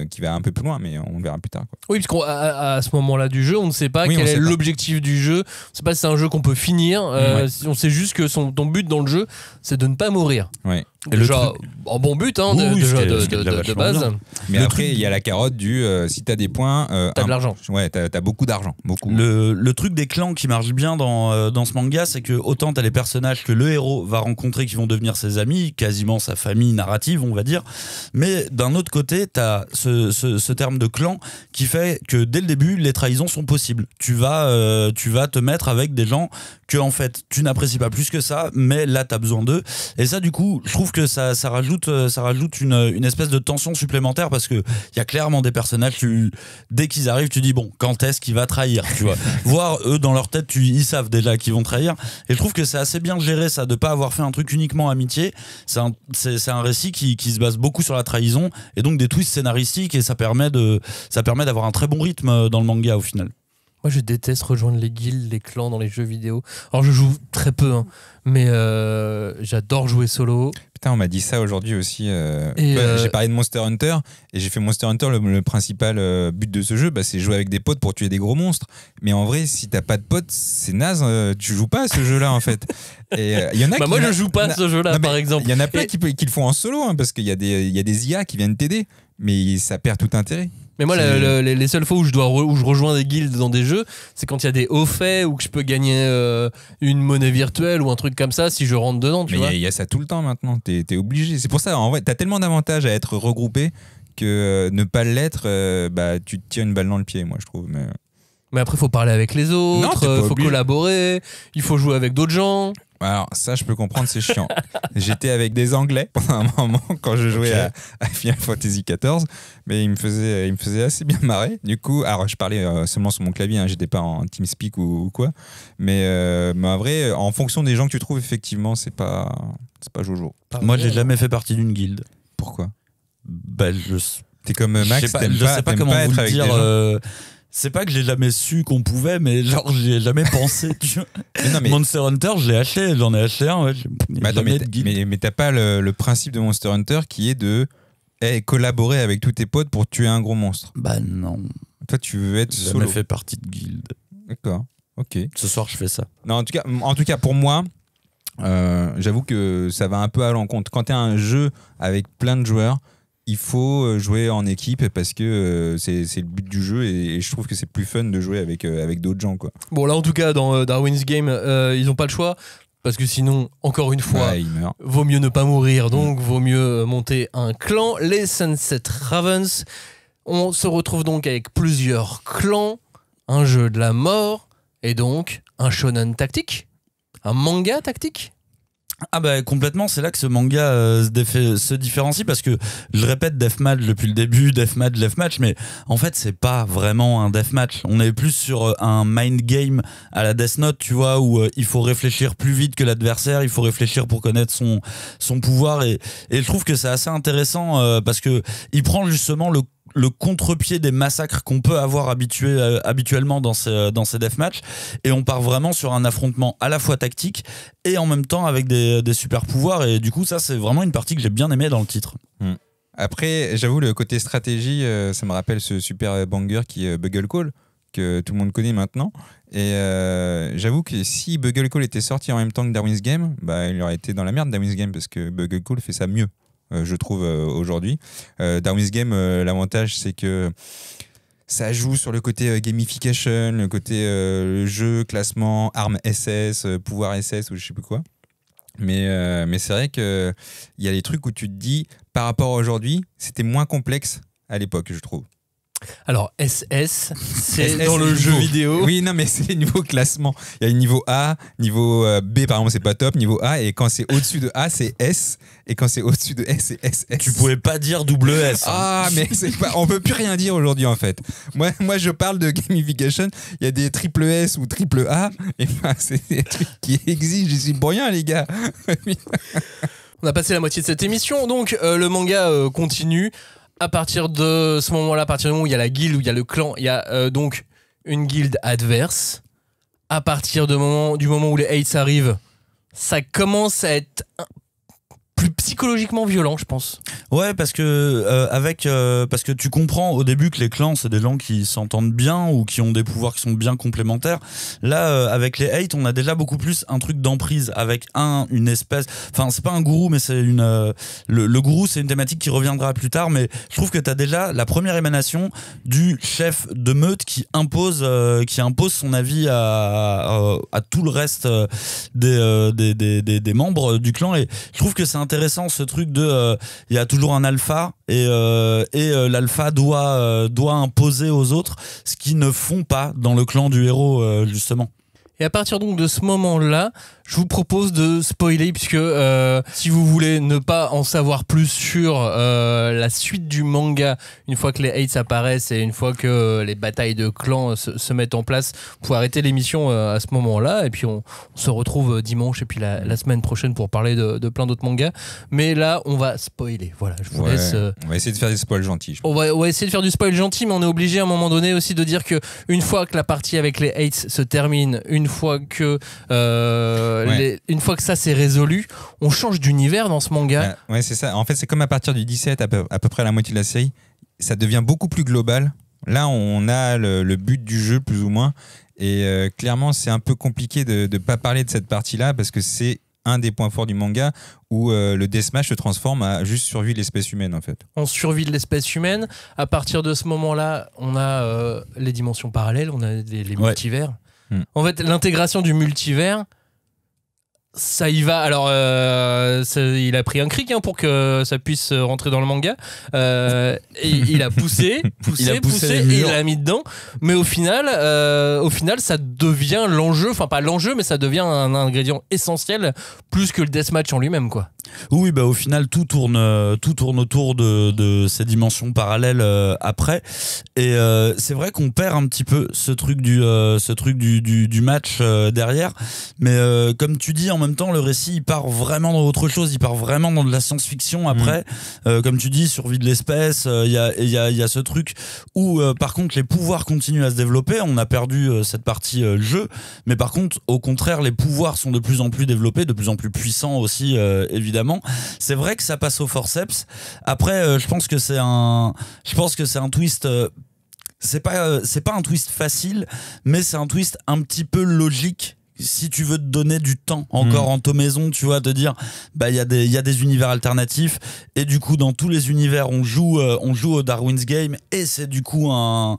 qui va un peu plus loin, mais on le verra plus tard, quoi. Oui, parce qu'à ce moment-là du jeu, on ne sait pas quel est l'objectif du jeu. On ne sait pas si c'est un jeu qu'on peut finir. On sait juste que ton but dans le jeu, c'est de ne pas mourir. Ouais. Déjà, en bon but, hein, de base. Bien. Mais après, il y a la carotte du si t'as des points. T'as de l'argent. Ouais, t'as beaucoup d'argent. Beaucoup. Le truc des clans qui marche bien dans ce manga, c'est que autant t'as les personnages que le héros va rencontrer qui vont devenir ses amis, quasiment sa famille narrative, on va dire. Mais d'un autre côté, t'as ce terme de clan qui fait que dès le début, les trahisons sont possibles. Tu vas te mettre avec des gens que en fait tu n'apprécies pas plus que ça, mais là t'as besoin d'eux. Et ça, du coup, je trouve que ça rajoute une espèce de tension supplémentaire parce que il y a clairement des personnages, dès qu'ils arrivent, tu dis bon, quand est-ce qu'il va trahir, tu vois. Voire eux dans leur tête, ils savent déjà qu'ils vont trahir. Et je trouve que c'est assez bien géré ça, de pas avoir fait un truc uniquement amitié. C'est un récit qui se base beaucoup sur la trahison et donc des twists scénaristiques, et ça permet d'avoir un très bon rythme dans le manga au final. Moi, je déteste rejoindre les guildes, les clans dans les jeux vidéo. Alors, je joue très peu, hein, mais j'adore jouer solo. Putain, on m'a dit ça aujourd'hui aussi. J'ai parlé de Monster Hunter et j'ai fait Monster Hunter. Le principal but de ce jeu, bah, c'est jouer avec des potes pour tuer des gros monstres. Mais en vrai, si t'as pas de potes, c'est naze. Tu joues pas à ce jeu-là, en fait. Et y en a moi, je joue pas à ce jeu-là, par exemple. Il y en a plein qui le font en solo, hein, parce qu'il y a des IA qui viennent t'aider, mais ça perd tout intérêt. Mais moi, les seules fois où je rejoins des guildes dans des jeux, c'est quand il y a des hauts faits ou que je peux gagner une monnaie virtuelle ou un truc comme ça si je rentre dedans. Mais il y a ça tout le temps maintenant. T'es obligé. C'est pour ça, en vrai, t'as tellement d'avantages à être regroupé que ne pas l'être, bah, tu te tires une balle dans le pied, moi, je trouve. Mais après, il faut parler avec les autres, il faut collaborer, il faut jouer avec d'autres gens. Alors ça, je peux comprendre, c'est chiant. J'étais avec des Anglais pendant un moment quand je jouais à Final Fantasy XIV, mais il me faisait assez bien marrer. Du coup, alors je parlais seulement sur mon clavier, hein, j'étais pas en TeamSpeak ou quoi, mais en vrai, en fonction des gens que tu trouves, effectivement, c'est pas Jojo. Moi, j'ai jamais fait partie d'une guilde. Pourquoi? Bah, t'es comme Max, je sais pas comment vous le dire. C'est pas que j'ai jamais su qu'on pouvait, mais genre j'y ai jamais pensé. Mais Monster Hunter, j'en ai acheté un. Ouais, mais t'as pas le principe de Monster Hunter qui est de collaborer avec tous tes potes pour tuer un gros monstre. Bah non. Toi, tu veux être solo. J'ai jamais fait partie de guilde. D'accord. Ok. Ce soir, je fais ça. Non, en tout cas, pour moi, j'avoue que ça va un peu à l'encontre. Quand t'es un jeu avec plein de joueurs, il faut jouer en équipe parce que c'est le but du jeu et je trouve que c'est plus fun de jouer avec d'autres gens, quoi. Bon, là en tout cas dans Darwin's Game, ils n'ont pas le choix parce que sinon, encore une fois, vaut mieux ne pas mourir, donc vaut mieux monter un clan. Les Sunset Ravens, on se retrouve donc avec plusieurs clans, un jeu de la mort et donc un shonen tactique, un manga tactique. Ah bah complètement, c'est là que ce manga se différencie parce que je répète deathmatch depuis le début, deathmatch, mais en fait c'est pas vraiment un deathmatch. On est plus sur un mind game à la Death Note, tu vois, où il faut réfléchir plus vite que l'adversaire, il faut réfléchir pour connaître son pouvoir et je trouve que c'est assez intéressant parce que il prend justement le contre-pied des massacres qu'on peut avoir habituellement dans ces deathmatchs, et on part vraiment sur un affrontement à la fois tactique et en même temps avec des super pouvoirs, et du coup ça c'est vraiment une partie que j'ai bien aimée dans le titre. Après, j'avoue, le côté stratégie, ça me rappelle ce super banger qui est Bugle Call, que tout le monde connaît maintenant, et j'avoue que si Bugle Call était sorti en même temps que Darwin's Game, bah, il aurait été dans la merde, Darwin's Game, parce que Bugle Call fait ça mieux. Je trouve aujourd'hui. Darwin's Game, l'avantage c'est que ça joue sur le côté gamification, le côté jeu, classement, armes SS, pouvoir SS ou je sais plus quoi. Mais c'est vrai qu'il y a des trucs où tu te dis, par rapport à aujourd'hui, c'était moins complexe à l'époque, je trouve. Alors, SS, c'est SS, dans le jeu vidéo. Oui, non, mais c'est les niveaux classement. Il y a le niveau A, niveau B, par exemple, c'est pas top, niveau A, et quand c'est au-dessus de A, c'est S, et quand c'est au-dessus de S, c'est SS. Tu pouvais pas dire double S. Ah, mais on peut plus rien dire aujourd'hui, en fait. Moi, je parle de gamification, il y a des triple S ou triple A, et c'est des trucs qui existent, j'y suis pour rien, les gars. On a passé la moitié de cette émission, donc le manga continue. À partir de ce moment-là, à partir du moment où il y a la guilde, où il y a le clan, il y a donc une guilde adverse. À partir du moment où les hates arrivent, ça commence à être plus psychologiquement violent, je pense. Ouais, parce que tu comprends au début que les clans, c'est des gens qui s'entendent bien ou qui ont des pouvoirs qui sont bien complémentaires. Là, avec les hates, on a déjà beaucoup plus un truc d'emprise avec une espèce. Enfin, c'est pas un gourou, mais c'est le gourou, c'est une thématique qui reviendra plus tard. Mais je trouve que t'as déjà la première émanation du chef de meute qui impose son avis à tout le reste des membres du clan. Et je trouve que c'est intéressant ce truc de il y a toujours un alpha et l'alpha doit imposer aux autres ce qu'ils ne font pas dans le clan du héros justement. Et à partir donc de ce moment-là, je vous propose de spoiler puisque si vous voulez ne pas en savoir plus sur la suite du manga, une fois que les hates apparaissent et une fois que les batailles de clans se mettent en place, vous pouvez arrêter l'émission à ce moment-là et puis on se retrouve dimanche et puis la semaine prochaine pour parler de plein d'autres mangas. Mais là, on va spoiler. Voilà, je vous laisse. On va essayer de faire des spoils gentils. On va essayer de faire du spoil gentil, mais on est obligé à un moment donné aussi de dire que une fois que la partie avec les hates se termine, une fois que ça c'est résolu, on change d'univers dans ce manga. Ouais, c'est ça. En fait, c'est comme à partir du 17, à peu près la moitié de la série, ça devient beaucoup plus global. Là, on a le but du jeu, plus ou moins. Et clairement, c'est un peu compliqué de ne pas parler de cette partie-là parce que c'est un des points forts du manga où le deathmatch se transforme à juste survie de l'espèce humaine, en fait. On survit de l'espèce humaine. À partir de ce moment-là, on a les dimensions parallèles, on a les multivers. En fait, l'intégration du multivers, ça y va. Alors, il a pris un cric pour que ça puisse rentrer dans le manga. Et il a poussé et il l'a mis dedans. Mais au final, ça devient l'enjeu. Enfin, pas l'enjeu, mais ça devient un ingrédient essentiel plus que le deathmatch en lui-même, quoi. Oui, bah au final tout tourne autour de ces dimensions parallèles après. Et c'est vrai qu'on perd un petit peu ce truc du match derrière. Mais comme tu dis, en même temps, le récit il part vraiment dans autre chose. Il part vraiment dans de la science-fiction après. Comme tu dis, survie de l'espèce. Il y a ce truc où par contre les pouvoirs continuent à se développer. On a perdu cette partie jeu, mais par contre, au contraire, les pouvoirs sont de plus en plus développés, de plus en plus puissants aussi, évidemment. C'est vrai que ça passe au forceps. Après, je pense que c'est un twist. C'est pas un twist facile, mais c'est un twist un petit peu logique. Si tu veux te donner du temps encore en maison, tu vois, te dire bah il y a des univers alternatifs et du coup dans tous les univers on joue au Darwin's Game et c'est du coup un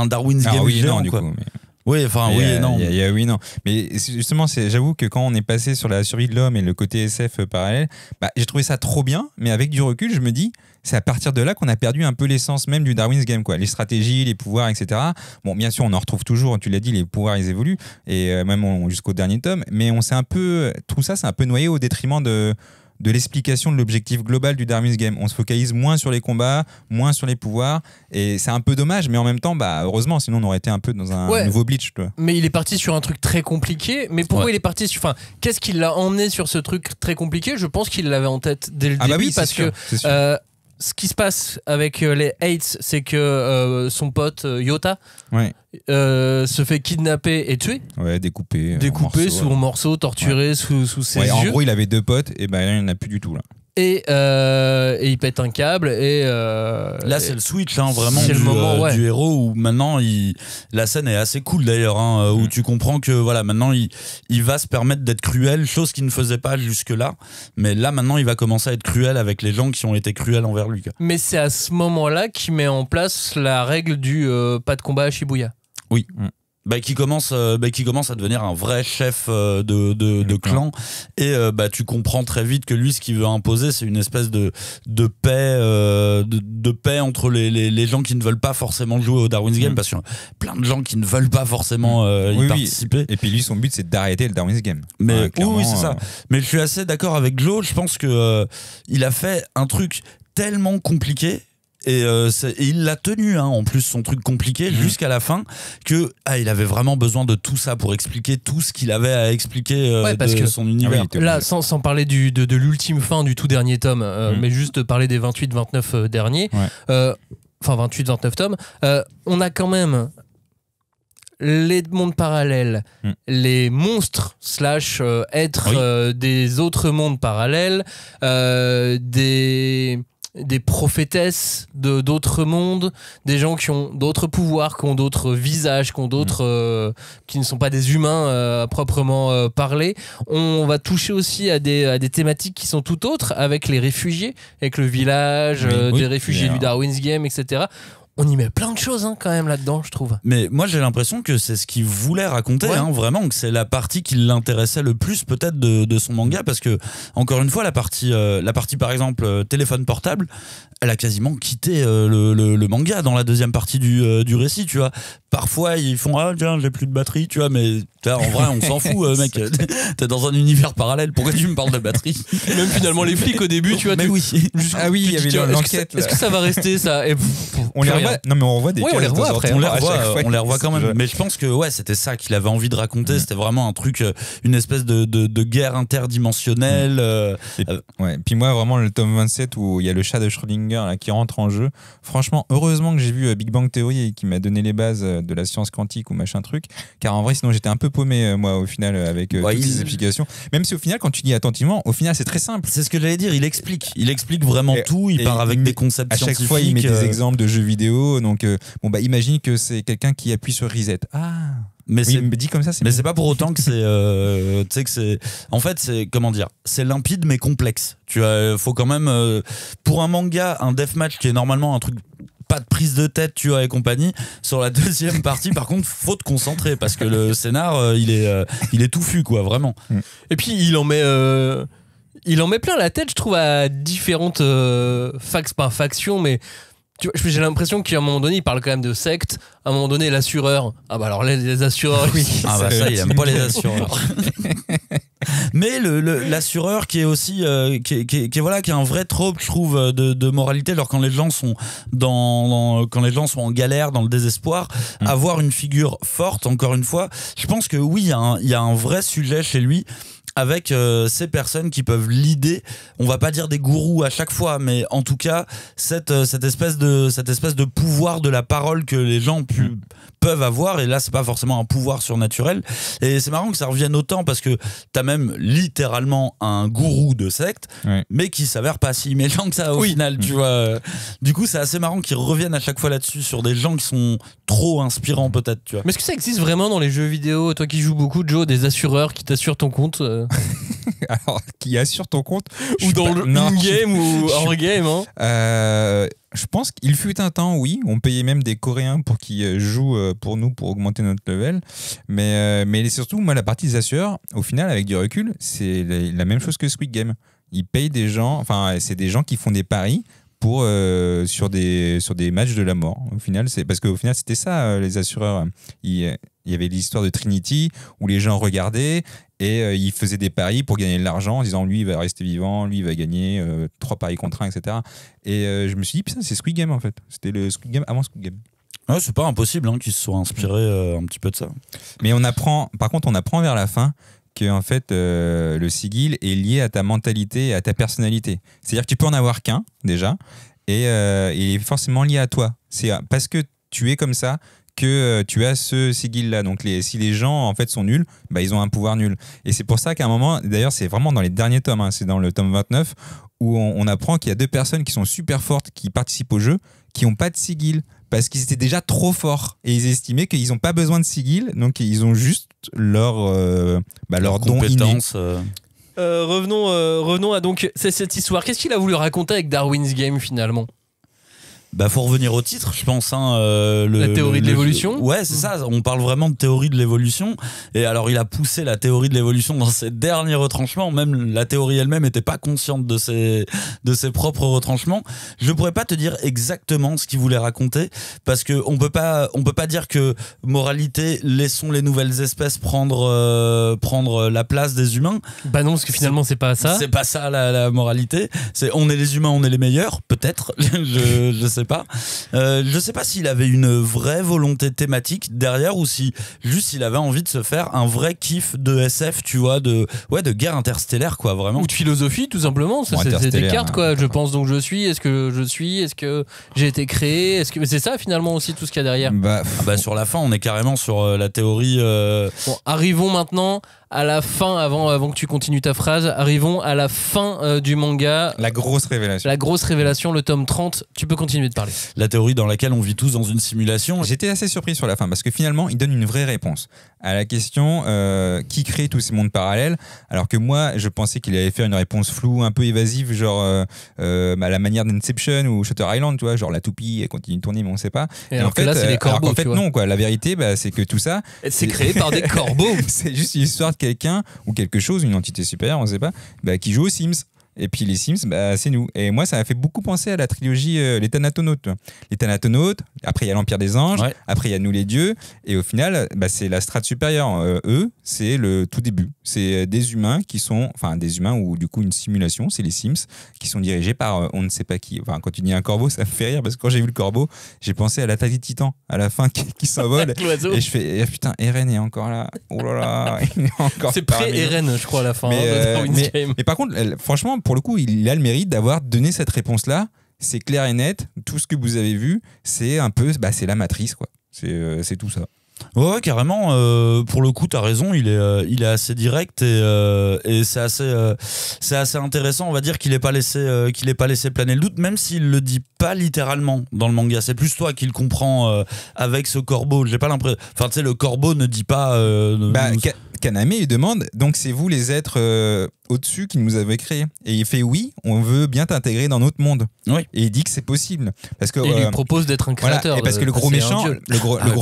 Darwin's Game oui, géant, non, du quoi. coup, mais... Oui, enfin, oui et non. Oui, non. Mais justement, j'avoue que quand on est passé sur la survie de l'homme et le côté SF parallèle, bah, j'ai trouvé ça trop bien, mais avec du recul, je me dis, c'est à partir de là qu'on a perdu un peu l'essence même du Darwin's Game, quoi. Les stratégies, les pouvoirs, etc. Bon, bien sûr, on en retrouve toujours, tu l'as dit, les pouvoirs, ils évoluent, et même jusqu'au dernier tome, mais on s'est un peu, tout ça, c'est un peu noyé au détriment de l'explication de l'objectif global du Darwin's Game. On se focalise moins sur les combats, moins sur les pouvoirs, et c'est un peu dommage, mais en même temps, bah, heureusement, sinon on aurait été un peu dans un nouveau Bleach. Toi. Mais il est parti sur un truc très compliqué, mais pourquoi il est parti sur... Enfin, qu'est-ce qui l'a emmené sur ce truc très compliqué ? Je pense qu'il l'avait en tête dès le début, bah oui, parce sûr, que... ce qui se passe avec les hates, c'est que son pote Yota se fait kidnapper et tuer. Ouais, découpé sous morceaux, torturé sous ses yeux. En gros, il avait 2 potes, et ben là, il n'y en a plus du tout. Là. Et il pète un câble Là c'est le switch vraiment c'est le moment, du héros où maintenant la scène est assez cool d'ailleurs où tu comprends que voilà maintenant il va se permettre d'être cruel, chose qu'il ne faisait pas jusque là, mais là maintenant il va commencer à être cruel avec les gens qui ont été cruels envers lui quoi. Mais c'est à ce moment-là qu'il met en place la règle du pas de combat à Shibuya. Oui. Qui commence à devenir un vrai chef de clan et tu comprends très vite que lui ce qu'il veut imposer c'est une espèce de paix de paix entre les gens qui ne veulent pas forcément jouer au Darwin's Game parce qu'il y a plein de gens qui ne veulent pas forcément y participer. Et puis lui son but c'est d'arrêter le Darwin's Game. Mais oui c'est ça. Mais je suis assez d'accord avec Joe, je pense que il a fait un truc tellement compliqué. Et il l'a tenu en plus son truc compliqué jusqu'à la fin que il avait vraiment besoin de tout ça pour expliquer tout ce qu'il avait à expliquer de son univers. Là sans parler de l'ultime fin du tout dernier tome mais juste parler des 28-29 derniers enfin 28-29 tomes on a quand même les mondes parallèles, les monstres / êtres des autres mondes parallèles, des prophétesses d'autres mondes, des gens qui ont d'autres pouvoirs, qui ont d'autres visages, qui ont d'autres qui ne sont pas des humains à proprement parler. On va toucher aussi à des thématiques qui sont tout autres, avec les réfugiés, avec le village des réfugiés du Darwin's Game, etc. On y met plein de choses quand même là-dedans, je trouve. Mais moi j'ai l'impression que c'est ce qu'il voulait raconter, vraiment, que c'est la partie qui l'intéressait le plus peut-être de son manga, parce que encore une fois la partie par exemple téléphone portable, elle a quasiment quitté le manga dans la deuxième partie du récit, tu vois. Parfois ils font tiens j'ai plus de batterie, tu vois, mais en vrai on s'en fout mec, t'es dans un univers parallèle, pourquoi tu me parles de batterie? Même finalement les flics au début, tu vois. Mais oui. Il y avait l'enquête. Est-ce que ça va rester ça? On les revoit. Non mais on revoit des on les revoit après. On les revoit quand même. Mais je pense que c'était ça qu'il avait envie de raconter. C'était vraiment un truc, une espèce de guerre interdimensionnelle. Puis moi vraiment le tome 27 où il y a le chat de Schrödinger là, qui rentre en jeu. Franchement, heureusement que j'ai vu Big Bang Theory et qui m'a donné les bases de la science quantique ou machin truc. Car en vrai sinon j'étais un peu paumé moi au final avec toutes ces explications. Même si au final quand tu lis attentivement, au final c'est très simple. C'est ce que j'allais dire. Il explique vraiment tout. Il part avec des concepts à scientifiques. Chaque fois il met des exemples de jeux vidéo. Donc imagine que c'est quelqu'un qui appuie sur reset. Mais il me dit comme ça, c'est pas pour autant que c'est tu sais que c'est en fait c'est comment dire, c'est limpide mais complexe. Tu vois, faut quand même pour un manga, un deathmatch qui est normalement un truc pas de prise de tête, tu vois, et compagnie. Sur la deuxième partie, par contre, faut te concentrer parce que le scénar, il est touffu, quoi, vraiment. Et puis il en met plein la tête, je trouve, à différentes pas factions, mais tu vois, j'ai l'impression qu'à un moment donné, il parle quand même de secte. À un moment donné, l'assureur. Ah bah alors les assureurs, oui. Ah bah ça, il aime pas les assureurs. Mais l'assureur qui est aussi qui a un vrai trope, je trouve, de moralité. Alors quand les gens sont quand les gens sont en galère, dans le désespoir, avoir une figure forte, encore une fois, je pense que oui, il y a un vrai sujet chez lui. Avec ces personnes qui peuvent l'idée, on va pas dire des gourous à chaque fois, mais en tout cas cette espèce de pouvoir de la parole que les gens peuvent avoir, et là c'est pas forcément un pouvoir surnaturel, et c'est marrant que ça revienne autant parce que t'as même littéralement un gourou de secte, mais qui s'avère pas si méchant que ça au final, tu vois. Du coup c'est assez marrant qu'ils reviennent à chaque fois là-dessus sur des gens qui sont trop inspirants peut-être, tu vois. Mais est-ce que ça existe vraiment dans les jeux vidéo, toi qui joues beaucoup, Joe, des assureurs qui t'assurent ton compte Alors, qui assure ton compte ou dans le in-game ou hors-game je pense qu'il fut un temps, oui, on payait même des Coréens pour qu'ils jouent pour nous, pour augmenter notre level. Mais surtout, moi, la partie des assureurs, au final, avec du recul, c'est la même chose que Squid Game. Ils payent des gens, enfin, c'est des gens qui font des paris sur des matchs de la mort. Au final, parce qu'au final, c'était ça, les assureurs. Il y avait l'histoire de Trinity où les gens regardaient et ils faisaient des paris pour gagner de l'argent en disant lui il va rester vivant, lui il va gagner 3 paris contre 1, etc. Et je me suis dit putain, c'est Squid Game en fait. C'était le Squid Game avant Squid Game. Ouais, c'est pas impossible qu'ils se soient inspirés un petit peu de ça. Mais par contre on apprend vers la fin que en fait le sigil est lié à ta mentalité et à ta personnalité. C'est-à-dire que tu peux en avoir qu'un déjà et il est forcément lié à toi. C'est parce que tu es comme ça que tu as ce sigil-là. Donc si les gens en fait sont nuls, bah, ils ont un pouvoir nul. Et c'est pour ça qu'à un moment, d'ailleurs c'est vraiment dans les derniers tomes, c'est dans le tome 29, où on apprend qu'il y a 2 personnes qui sont super fortes, qui participent au jeu, qui n'ont pas de sigil, parce qu'ils étaient déjà trop forts. Et ils estimaient qu'ils n'ont pas besoin de sigil, donc ils ont juste leur don inné. compétence. Revenons à donc cette histoire. Qu'est-ce qu'il a voulu raconter avec Darwin's Game finalement? Bah, faut revenir au titre, je pense. La théorie de l'évolution. Ouais, c'est ça. On parle vraiment de théorie de l'évolution. Et alors, il a poussé la théorie de l'évolution dans ses derniers retranchements. Même la théorie elle-même n'était pas consciente de ses propres retranchements. Je pourrais pas te dire exactement ce qu'il voulait raconter, parce que on peut pas dire que moralité, laissons les nouvelles espèces prendre la place des humains. Bah non, parce que finalement c'est pas ça. C'est pas ça la moralité. C'est on est les humains, on est les meilleurs, peut-être. je sais pas. Je sais pas s'il avait une vraie volonté thématique derrière, ou si juste il avait envie de se faire un vrai kiff de SF, tu vois, de guerre interstellaire, quoi, vraiment. Ou de philosophie, tout simplement. Ça, c'est des cartes, quoi. Je pense donc je suis. Est-ce que je suis? Est-ce que j'ai été créé? Est-ce que c'est ça finalement aussi tout ce qu'il y a derrière? Sur la fin, on est carrément sur la théorie. Bon, arrivons maintenant à la fin, avant que tu continues ta phrase, arrivons à la fin du manga. La grosse révélation. La grosse révélation, le tome 30. Tu peux continuer de parler. La théorie dans laquelle on vit tous dans une simulation. J'étais assez surpris sur la fin, parce que finalement, il donne une vraie réponse à la question qui crée tous ces mondes parallèles, alors que moi, je pensais qu'il allait faire une réponse floue, un peu évasive, genre à la manière d'Inception ou Shutter Island, tu vois, genre la toupie, elle continue de tourner, mais on sait pas. Et alors en fait, là, c'est les corbeaux. En fait, non, quoi. La vérité, c'est que tout ça... C'est créé par des corbeaux. C'est juste une histoire de quelqu'un ou quelque chose, une entité supérieure, on sait pas, qui joue aux Sims. Et puis les Sims, c'est nous. Et moi, ça m'a fait beaucoup penser à la trilogie Les Thanatonautes. Les Thanatonautes, après il y a l'Empire des Anges, ouais. Après il y a Nous les Dieux, et au final, c'est la strate supérieure. Eux, c'est le tout début. C'est des humains qui sont, enfin des humains ou du coup une simulation, c'est les Sims, qui sont dirigés par on ne sait pas qui. Enfin, quand tu dis un corbeau, ça me fait rire, parce que quand j'ai vu le corbeau, j'ai pensé à l'Attaque des Titans, à la fin qui s'envole. Et je fais, putain, Eren est encore là. Oh là là, il est encore. C'est pré-Eren, je crois, à la fin. Mais par contre, franchement, pour le coup, il a le mérite d'avoir donné cette réponse-là. C'est clair et net. Tout ce que vous avez vu, c'est un peu, c'est la matrice, quoi. C'est tout ça. Ouais, carrément. Pour le coup, t'as raison. Il est assez direct et c'est assez intéressant. On va dire qu'il est pas laissé planer le doute, même s'il le dit pas littéralement dans le manga. C'est plus toi qui le comprends avec ce corbeau. J'ai pas l'impression. Enfin, tu sais, le corbeau ne dit pas. Kaname, il demande, donc c'est vous les êtres au-dessus qui nous avez créés. Et il fait oui, on veut bien t'intégrer dans notre monde. Oui. Et il dit que c'est possible. Parce que, il lui propose d'être un créateur. Voilà, et parce que le gros méchant,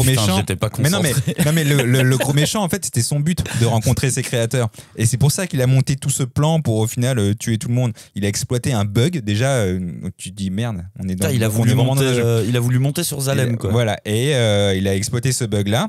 méchant. J'étais pas mais non, mais le gros méchant, en fait, c'était son but de rencontrer ses créateurs. Et c'est pour ça qu'il a monté tout ce plan pour au final tuer tout le monde. Il a exploité un bug. Déjà, tu te dis merde, on est dans. Il a voulu monter sur Zalem, quoi. Voilà. Et il a exploité ce bug-là.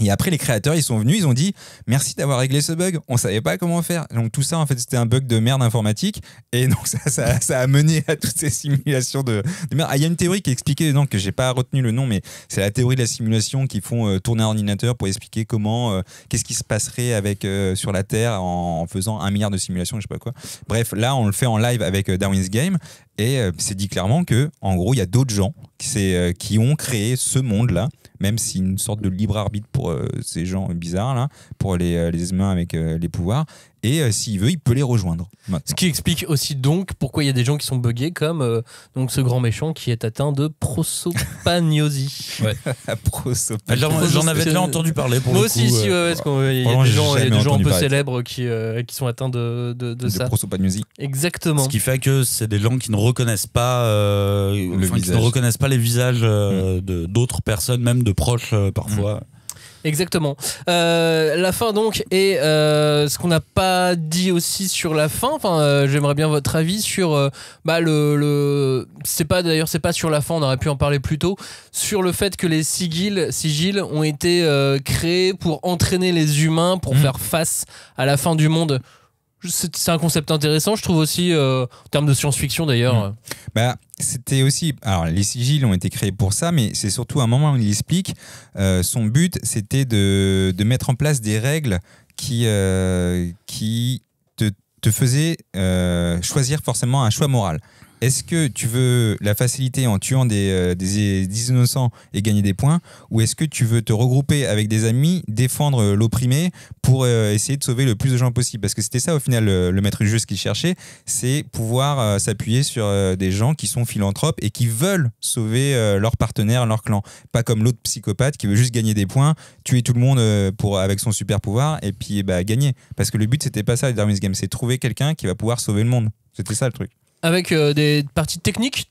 Et après, les créateurs, ils sont venus, ils ont dit merci d'avoir réglé ce bug, on savait pas comment faire. Donc tout ça, en fait, c'était un bug de merde informatique. Et donc ça a mené à toutes ces simulations de merde. Il y a une théorie qui est expliquée dedans, que j'ai pas retenu le nom, mais c'est la théorie de la simulation qui font tourner un ordinateur pour expliquer comment, qu'est-ce qui se passerait avec sur la Terre en faisant 1 milliard de simulations, je sais pas quoi. Bref, là, on le fait en live avec Darwin's Game. Et c'est dit clairement que, en gros, il y a d'autres gens qui ont créé ce monde-là, même si une sorte de libre arbitre pour ces gens bizarres là, pour les humains avec les pouvoirs. Et s'il veut, il peut les rejoindre. Maintenant. Ce qui explique aussi donc pourquoi il y a des gens qui sont buggés, comme donc ce grand méchant qui est atteint de prosopagnosie. Ouais. J'en avais déjà entendu parler. Pour moi le aussi, coup, parce qu'il y a des gens un peu célèbres qui sont atteints de ça. De prosopagnosie. Exactement. Ce qui fait que c'est des gens qui ne reconnaissent pas qui ne reconnaissent pas les visages d'autres personnes, même de proches parfois. Exactement. La fin donc, et ce qu'on n'a pas dit aussi sur la fin, j'aimerais bien votre avis sur c'est pas sur la fin, on aurait pu en parler plus tôt, sur le fait que les sigils ont été créés pour entraîner les humains pour faire face à la fin du monde. C'est un concept intéressant, je trouve aussi, en termes de science-fiction d'ailleurs. C'était aussi... Alors, les sigils ont été créés pour ça, mais c'est surtout un moment où il explique, son but, c'était de mettre en place des règles qui te faisaient choisir forcément un choix moral. est-ce que tu veux la facilité en tuant des innocents et gagner des points, ou est-ce que tu veux te regrouper avec des amis, défendre l'opprimé pour essayer de sauver le plus de gens possible? Parce que c'était ça au final le maître du jeu, ce qu'il cherchait, c'est pouvoir s'appuyer sur des gens qui sont philanthropes et qui veulent sauver leur partenaire, leur clan. Pas comme l'autre psychopathe qui veut juste gagner des points, tuer tout le monde avec son super pouvoir et puis gagner. Parce que le but c'était pas ça, Darwin's Game, c'est trouver quelqu'un qui va pouvoir sauver le monde. C'était ça le truc. Avec des parties techniques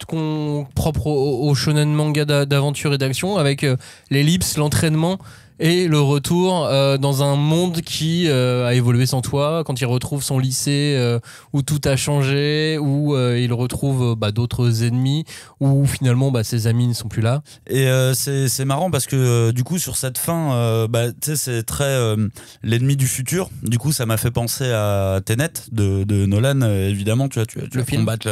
propres au shonen manga d'aventure et d'action, avec l'ellipse, l'entraînement et le retour dans un monde qui a évolué sans toi, quand il retrouve son lycée où tout a changé, où il retrouve d'autres ennemis, où finalement ses amis ne sont plus là. Et c'est marrant parce que du coup sur cette fin, tu sais, c'est très l'ennemi du futur. Du coup ça m'a fait penser à Tenet de Nolan, évidemment. Tu vas combattre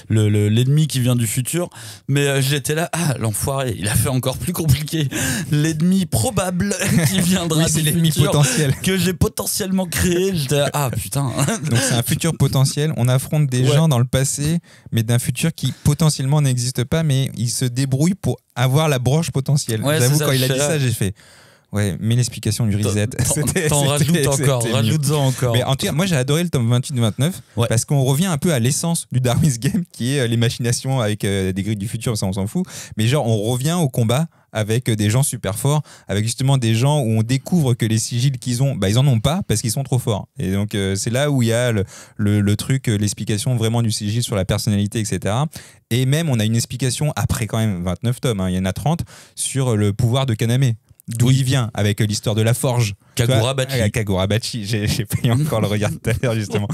l'ennemi qui vient du futur. Mais j'étais là, l'enfoiré, il a fait encore plus compliqué. L'ennemi probable qui viendra c'est l'ennemi potentiel que j'ai potentiellement créé. J'étais putain. Donc c'est un futur potentiel. On affronte des gens dans le passé, mais d'un futur qui potentiellement n'existe pas, mais il se débrouille pour avoir la branche potentielle. J'avoue, quand il a dit ça, j'ai fait ouais, mais l'explication du reset. T'en rajoute-en encore. Mais en tout cas, moi j'ai adoré le tome 28-29 parce qu'on revient un peu à l'essence du Darwin's Game qui est les machinations avec des grilles du futur, ça on s'en fout. Mais genre, on revient au combat avec des gens super forts, avec justement des gens où on découvre que les sigils qu'ils ont, ils en ont pas parce qu'ils sont trop forts. Et donc c'est là où il y a le truc, l'explication vraiment du sigil sur la personnalité, etc. Et même on a une explication après quand même 29 tomes, il y en a 30, sur le pouvoir de Kaname. D'où il vient, avec l'histoire de la forge. Kagurabachi. J'ai failli encore le regarder tout à l'heure, justement.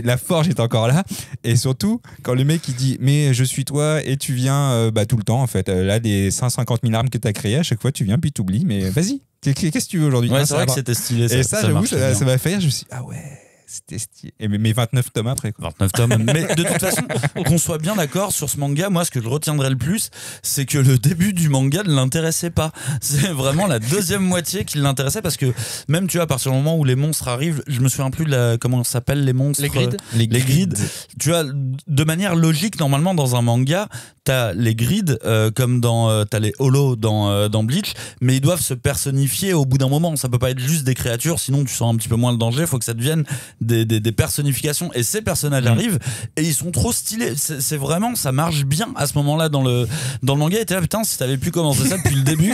La forge est encore là. Et surtout, quand le mec il dit mais je suis toi et tu viens tout le temps, en fait. Là, des 150 000 armes que tu as créées, à chaque fois tu viens puis tu oublies. Mais vas-y, qu'est-ce que tu veux aujourd'hui? Ouais, c'est vrai que c'était stylé. Et ça j'avoue, ça m'a fait rire. Je me suis dit, ah ouais. C'était stylé. Mais 29 tomes après. 29 tomes. Mais de toute façon, qu'on soit bien d'accord sur ce manga, moi, ce que je retiendrai le plus, c'est que le début du manga ne l'intéressait pas. C'est vraiment la deuxième moitié qui l'intéressait parce que même, tu vois, à partir du moment où les monstres arrivent, je me souviens plus de comment ça s'appelle les monstres. Les grids. Tu vois, de manière logique, normalement, dans un manga, t'as les grids, comme t'as les holos dans Bleach, mais ils doivent se personnifier au bout d'un moment. Ça peut pas être juste des créatures, sinon tu sens un petit peu moins le danger. Faut que ça devienne des personnifications, et ces personnages arrivent et ils sont trop stylés. C'est vraiment, ça marche bien à ce moment-là dans le manga. Et t'es là, putain, si t'avais pu commencer ça depuis le début,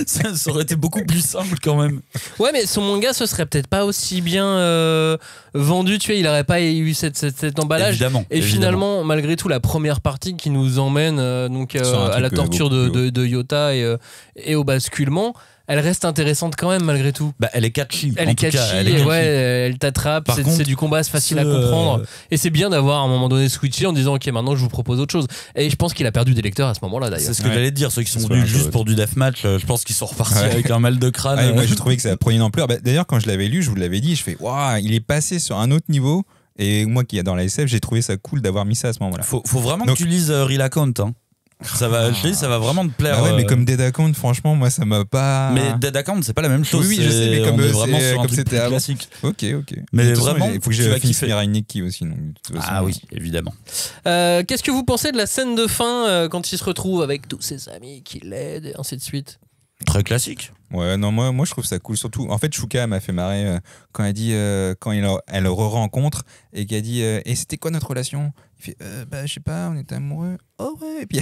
ça aurait été beaucoup plus simple quand même. Ouais, mais son manga ce serait peut-être pas aussi bien vendu, tu vois, il aurait pas eu cet emballage. Évidemment. Finalement, malgré tout, la première partie qui nous emmène à la torture de Yota et au basculement, elle reste intéressante quand même malgré tout. Elle est catchy. Elle t'attrape, c'est du combat, c'est facile à comprendre. Et c'est bien d'avoir à un moment donné switché en disant ok, maintenant je vous propose autre chose. Et je pense qu'il a perdu des lecteurs à ce moment-là d'ailleurs. C'est ce que j'allais te dire, ceux qui sont venus juste pour du deathmatch, je pense qu'ils sont repartis avec un mal de crâne. Moi j'ai trouvé que ça prenait une ampleur. D'ailleurs quand je l'avais lu, je vous l'avais dit, je fais waouh, il est passé sur un autre niveau. Et moi qui adore la SF, j'ai trouvé ça cool d'avoir mis ça à ce moment-là. Faut vraiment que tu lises Real Account. Ça va vraiment te plaire. Mais comme Dead Account, franchement, moi ça m'a pas. Mais Dead Account, c'est pas la même chose. Oui, je sais, mais comme vraiment sur un truc c'était plus classique. Ok. Mais vraiment, il faut que je finisse Mirai Nikki aussi. Donc, oui, évidemment. Qu'est-ce que vous pensez de la scène de fin quand il se retrouve avec tous ses amis qui l'aident et ainsi de suite? Très classique. Ouais, non, moi je trouve ça cool. Surtout, en fait, Shuka m'a fait marrer quand elle dit, quand elle le re-rencontre et qu'elle dit, et c'était quoi notre relation? Il fait, je sais pas, on était amoureux. Oh ouais. Et puis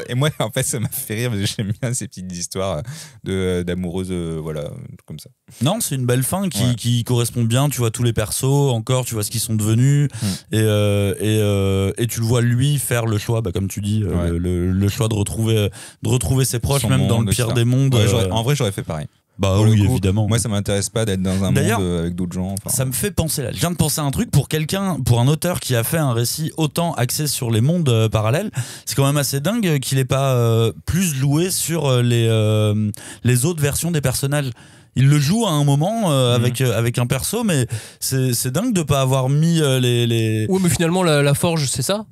et moi, en fait, ça m'a fait rire parce que j'aime bien ces petites histoires d'amoureuses, voilà, comme ça. Non, c'est une belle fin qui correspond bien. Tu vois tous les persos, encore, tu vois ce qu'ils sont devenus, et tu le vois lui faire le choix, comme tu dis, le choix de retrouver ses proches, son même monde, dans le pire des mondes. Ouais, en vrai, j'aurais fait pareil. Oui, évidemment. Moi, ça m'intéresse pas d'être dans un monde avec d'autres gens. Ça me fait penser là. Je viens de penser à un truc pour un auteur qui a fait un récit autant axé sur les mondes parallèles. C'est quand même assez dingue qu'il ait pas plus loué sur les autres versions des personnages. Il le joue à un moment avec un perso, mais c'est dingue de pas avoir mis les. Oui, mais finalement, la forge, c'est ça.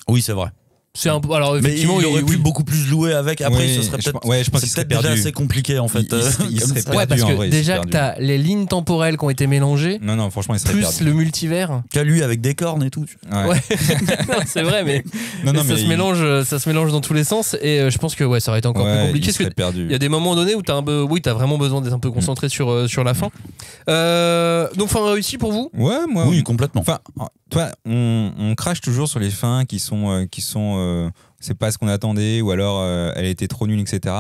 Oui, c'est vrai. C'est un peu. Alors Mais effectivement, il aurait pu oui. beaucoup plus jouer avec. Après, Oui, ce serait je peut-être. pense qu'il c'est serait peut-être déjà perdu. assez compliqué en fait. Il comme serait ça. perdu. Ouais, parce en que vrai, déjà c'est que perdu. t'as les lignes temporelles qui ont été mélangées, Non, franchement, il serait plus perdu. le multivers. Qu'à lui avec des cornes et tout. Ouais. Non, c'est vrai, mais, Non, mais ça se mélange dans tous les sens et je pense que ça aurait été encore plus compliqué. Il Parce que serait perdu. il y a des moments donnés où t'as vraiment besoin d'être un peu concentré sur la fin. Donc fin réussie pour vous. Ouais, moi. Oui, complètement. Enfin, toi, on crache toujours sur les fins qui sont c'est pas ce qu'on attendait, ou alors elle était trop nulle, etc.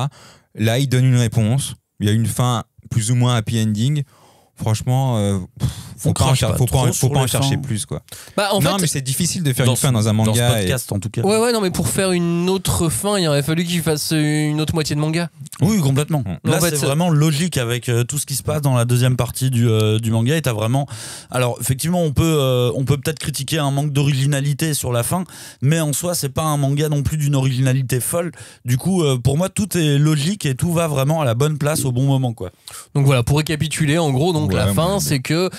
Là, il donne une réponse. Il y a une fin plus ou moins happy ending. Franchement, faut pas en chercher plus, quoi. Bah, en non, fait, mais c'est difficile de faire une fin dans un manga. Dans ce podcast, en tout cas. ouais, non, mais pour faire une autre fin, il aurait fallu qu'il fasse une autre moitié de manga. Oui, complètement. Là, En fait, c'est vraiment logique avec tout ce qui se passe dans la deuxième partie du manga. Et t'as vraiment. Alors, effectivement, on peut peut-être critiquer un manque d'originalité sur la fin, mais en soi, c'est pas un manga non plus d'une originalité folle. Du coup, pour moi, tout est logique et tout va vraiment à la bonne place au bon moment, quoi. Donc voilà, pour récapituler, en gros, donc Ouais, la fin, ouais. c'est que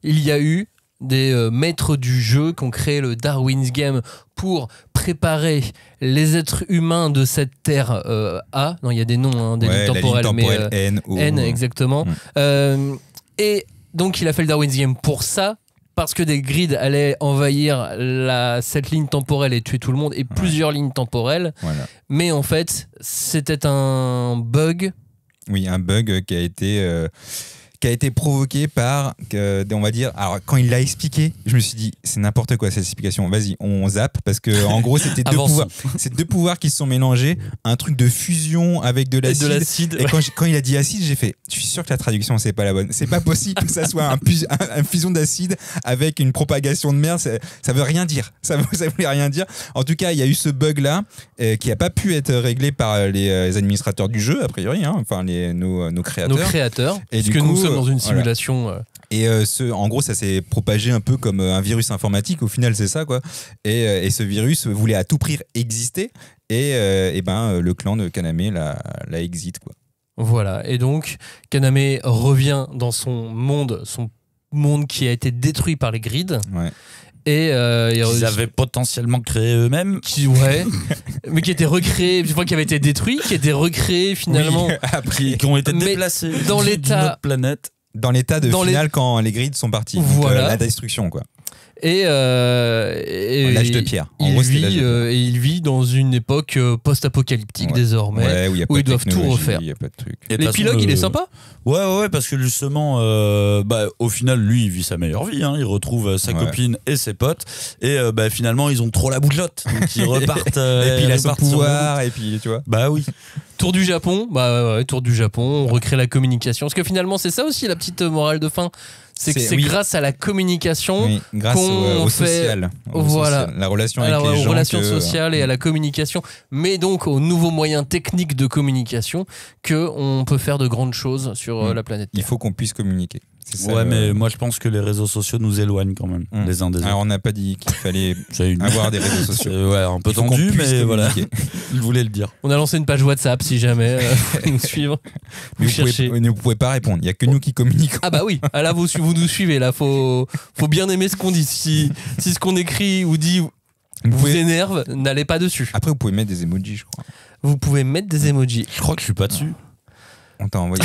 il y a eu des maîtres du jeu qui ont créé le Darwin's Game pour préparer les êtres humains de cette terre A. Non, il y a des noms, des lignes temporelles, la ligne temporelle N, O. N, exactement. Et donc il a fait le Darwin's Game pour ça, parce que des grids allaient envahir cette ligne temporelle et tuer tout le monde, et plusieurs lignes temporelles. Voilà. Mais en fait, c'était un bug. Oui, un bug qui a été provoqué par, on va dire, alors quand il l'a expliqué, je me suis dit, c'est n'importe quoi cette explication, vas-y, on zappe, parce que en gros, c'était deux pouvoirs qui se sont mélangés, un truc de fusion avec de l'acide. Et quand il a dit acide, j'ai fait, je suis sûr que la traduction, c'est pas la bonne. C'est pas possible que ça soit un fusion d'acide avec une propagation de merde, ça veut rien dire. Ça voulait rien dire. En tout cas, il y a eu ce bug-là qui a pas pu être réglé par les administrateurs du jeu, a priori, hein, enfin nos créateurs. Nos créateurs. Et Parce du que coup, nous sommes dans une simulation. Et en gros, ça s'est propagé un peu comme un virus informatique. Au final, c'est ça, quoi. Et ce virus voulait à tout prix exister. Et le clan de Kaname l'a exit, quoi. Voilà. Et donc, Kaname revient dans son monde qui a été détruit par les grids. Ouais. Et Ils avaient potentiellement créé eux-mêmes. Mais qui était recréé, je crois qu'il avait été détruit, qui était recréé finalement. Oui, après, qui ont été déplacés dans d'une l'état autre planète. dans l'état de finale quand les grids sont partis. Voilà. Donc, la destruction, quoi. Et l'âge de pierre. En gros, c'était l'âge de pierre. Et il vit dans une époque post-apocalyptique désormais, où ils doivent tout refaire. Il y a pas de truc. Et de toute L'épilogue, façon, il est sympa. Ouais, parce que justement, au final, lui, il vit sa meilleure vie. Hein. Il retrouve sa copine et ses potes. Et finalement, ils ont trop la bougeotte. Donc, ils repartent. Et puis, il a son repartent sur pouvoir. Et puis, tu vois. Bah oui. Tour du Japon, tour du Japon, on recrée la communication. Parce que finalement, c'est ça aussi la petite morale de fin. C'est que c'est grâce à la communication grâce qu'on au fait social. Voilà. La relation avec aux les gens. relations sociales et à la communication, mais donc aux nouveaux moyens techniques de communication qu'on peut faire de grandes choses sur la planète Terre. Il faut qu'on puisse communiquer. Ouais, mais moi je pense que les réseaux sociaux nous éloignent quand même les uns des autres. Alors on n'a pas dit qu'il fallait avoir des réseaux sociaux. Ouais, un peu tendu, mais voilà. Il voulait le dire. On a lancé une page WhatsApp si jamais vous nous suivre. Vous pouvez pas répondre. Il y a que nous qui communiquons. Ah bah oui. Ah là vous nous suivez là. Faut bien aimer ce qu'on dit. Si ce qu'on écrit ou dit vous énerve, n'allez pas dessus. Après vous pouvez mettre des emojis, je crois. Vous pouvez mettre des emojis. Je crois que je suis pas dessus. On t'a envoyé.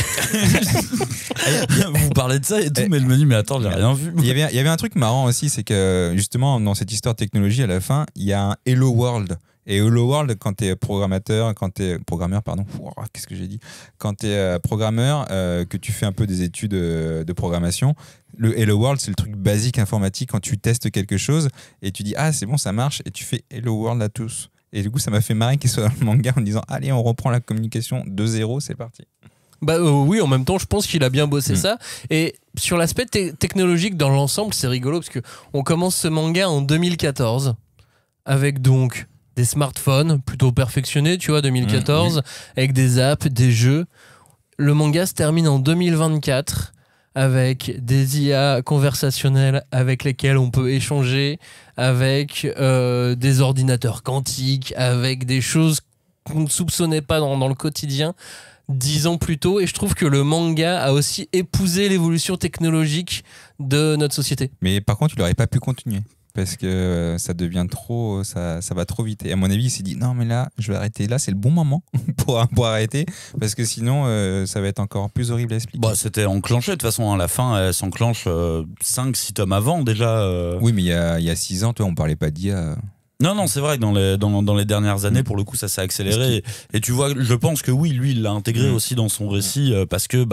Vous parlez de ça et tout, mais je me dis, mais attends, j'ai rien vu. Il y avait un truc marrant aussi, c'est que justement, dans cette histoire de technologie, à la fin, il y a un Hello World. Et Hello World, quand t'es programmeur, qu'est-ce que j'ai dit ? Quand t'es programmeur, que tu fais un peu des études de programmation, le Hello World, c'est le truc basique informatique quand tu testes quelque chose et tu dis, ah, c'est bon, ça marche, et tu fais Hello World à tous. Et du coup, ça m'a fait marrer qu'il soit dans le manga en disant, allez, on reprend la communication de zéro, c'est parti. Oui, en même temps, je pense qu'il a bien bossé ça. Et sur l'aspect technologique dans l'ensemble, c'est rigolo parce que on commence ce manga en 2014 avec donc des smartphones plutôt perfectionnés, tu vois, 2014, avec des apps, des jeux. Le manga se termine en 2024 avec des IA conversationnels avec lesquels on peut échanger, avec des ordinateurs quantiques, avec des choses qu'on ne soupçonnait pas dans le quotidien. 10 ans plus tôt, et je trouve que le manga a aussi épousé l'évolution technologique de notre société. Mais par contre, il n'aurait pas pu continuer. parce que ça devient trop, ça va trop vite. Et à mon avis, il s'est dit non mais là, je vais arrêter. Là, c'est le bon moment pour arrêter, parce que sinon, ça va être encore plus horrible à expliquer. Bah, c'était enclenché de toute façon. À la fin, elle s'enclenche 5-6 tomes avant déjà. Oui, mais il y a 6 ans, toi, on parlait pas d'IA. Non, c'est vrai que dans les dernières années, pour le coup, ça s'est accéléré. Et tu vois, je pense que oui, lui, il l'a intégré aussi dans son récit parce que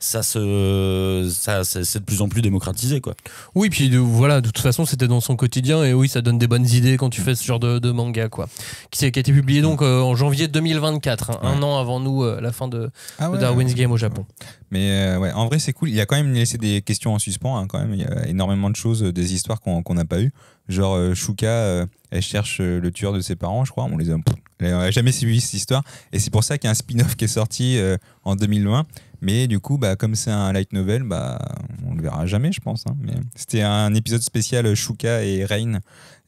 c'est de plus en plus démocratisé, quoi. Oui, puis voilà, de toute façon, c'était dans son quotidien et oui, ça donne des bonnes idées quand tu fais ce genre de manga, quoi. Qui a été publié donc en janvier 2024, hein, un an avant nous, la fin de Darwin's Game au Japon. Mais ouais, en vrai, c'est cool. Il y a quand même laissé des questions en suspens, hein, quand même. Il y a énormément de choses, des histoires qu'on n'a pas eues. Genre Shuka, elle cherche le tueur de ses parents, je crois. Elle n'a jamais suivi cette histoire. Et c'est pour ça qu'il y a un spin-off qui est sorti en 2020. Mais du coup, comme c'est un light novel, on le verra jamais, je pense. Hein. Mais c'était un épisode spécial Shuka et Rain.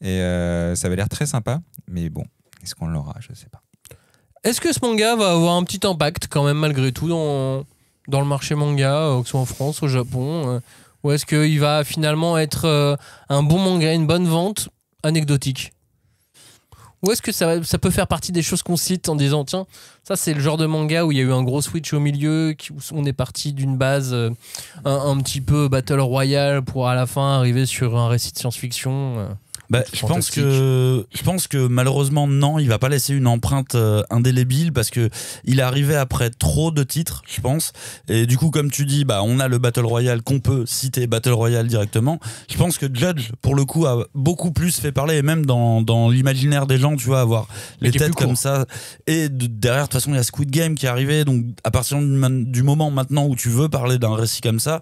Et ça avait l'air très sympa. Mais bon, est-ce qu'on l'aura? Je sais pas. Est-ce que ce manga va avoir un petit impact quand même malgré tout dans le marché manga, que ce soit en France, au Japon ou est-ce qu'il va finalement être un bon manga, une bonne vente anecdotique? Ou est-ce que ça peut faire partie des choses qu'on cite en disant tiens, ça c'est le genre de manga où il y a eu un gros switch au milieu, où on est parti d'une base un petit peu Battle Royale pour à la fin arriver sur un récit de science-fiction je pense que malheureusement non, il va pas laisser une empreinte indélébile parce que il est arrivé après trop de titres, je pense. Et du coup, comme tu dis, on a le Battle Royale qu'on peut citer Battle Royale directement. Je pense que Judge, pour le coup, a beaucoup plus fait parler et même dans l'imaginaire des gens, tu vois, avoir les têtes comme ça. Et derrière, de toute façon, il y a Squid Game qui est arrivé. Donc, à partir du moment maintenant où tu veux parler d'un récit comme ça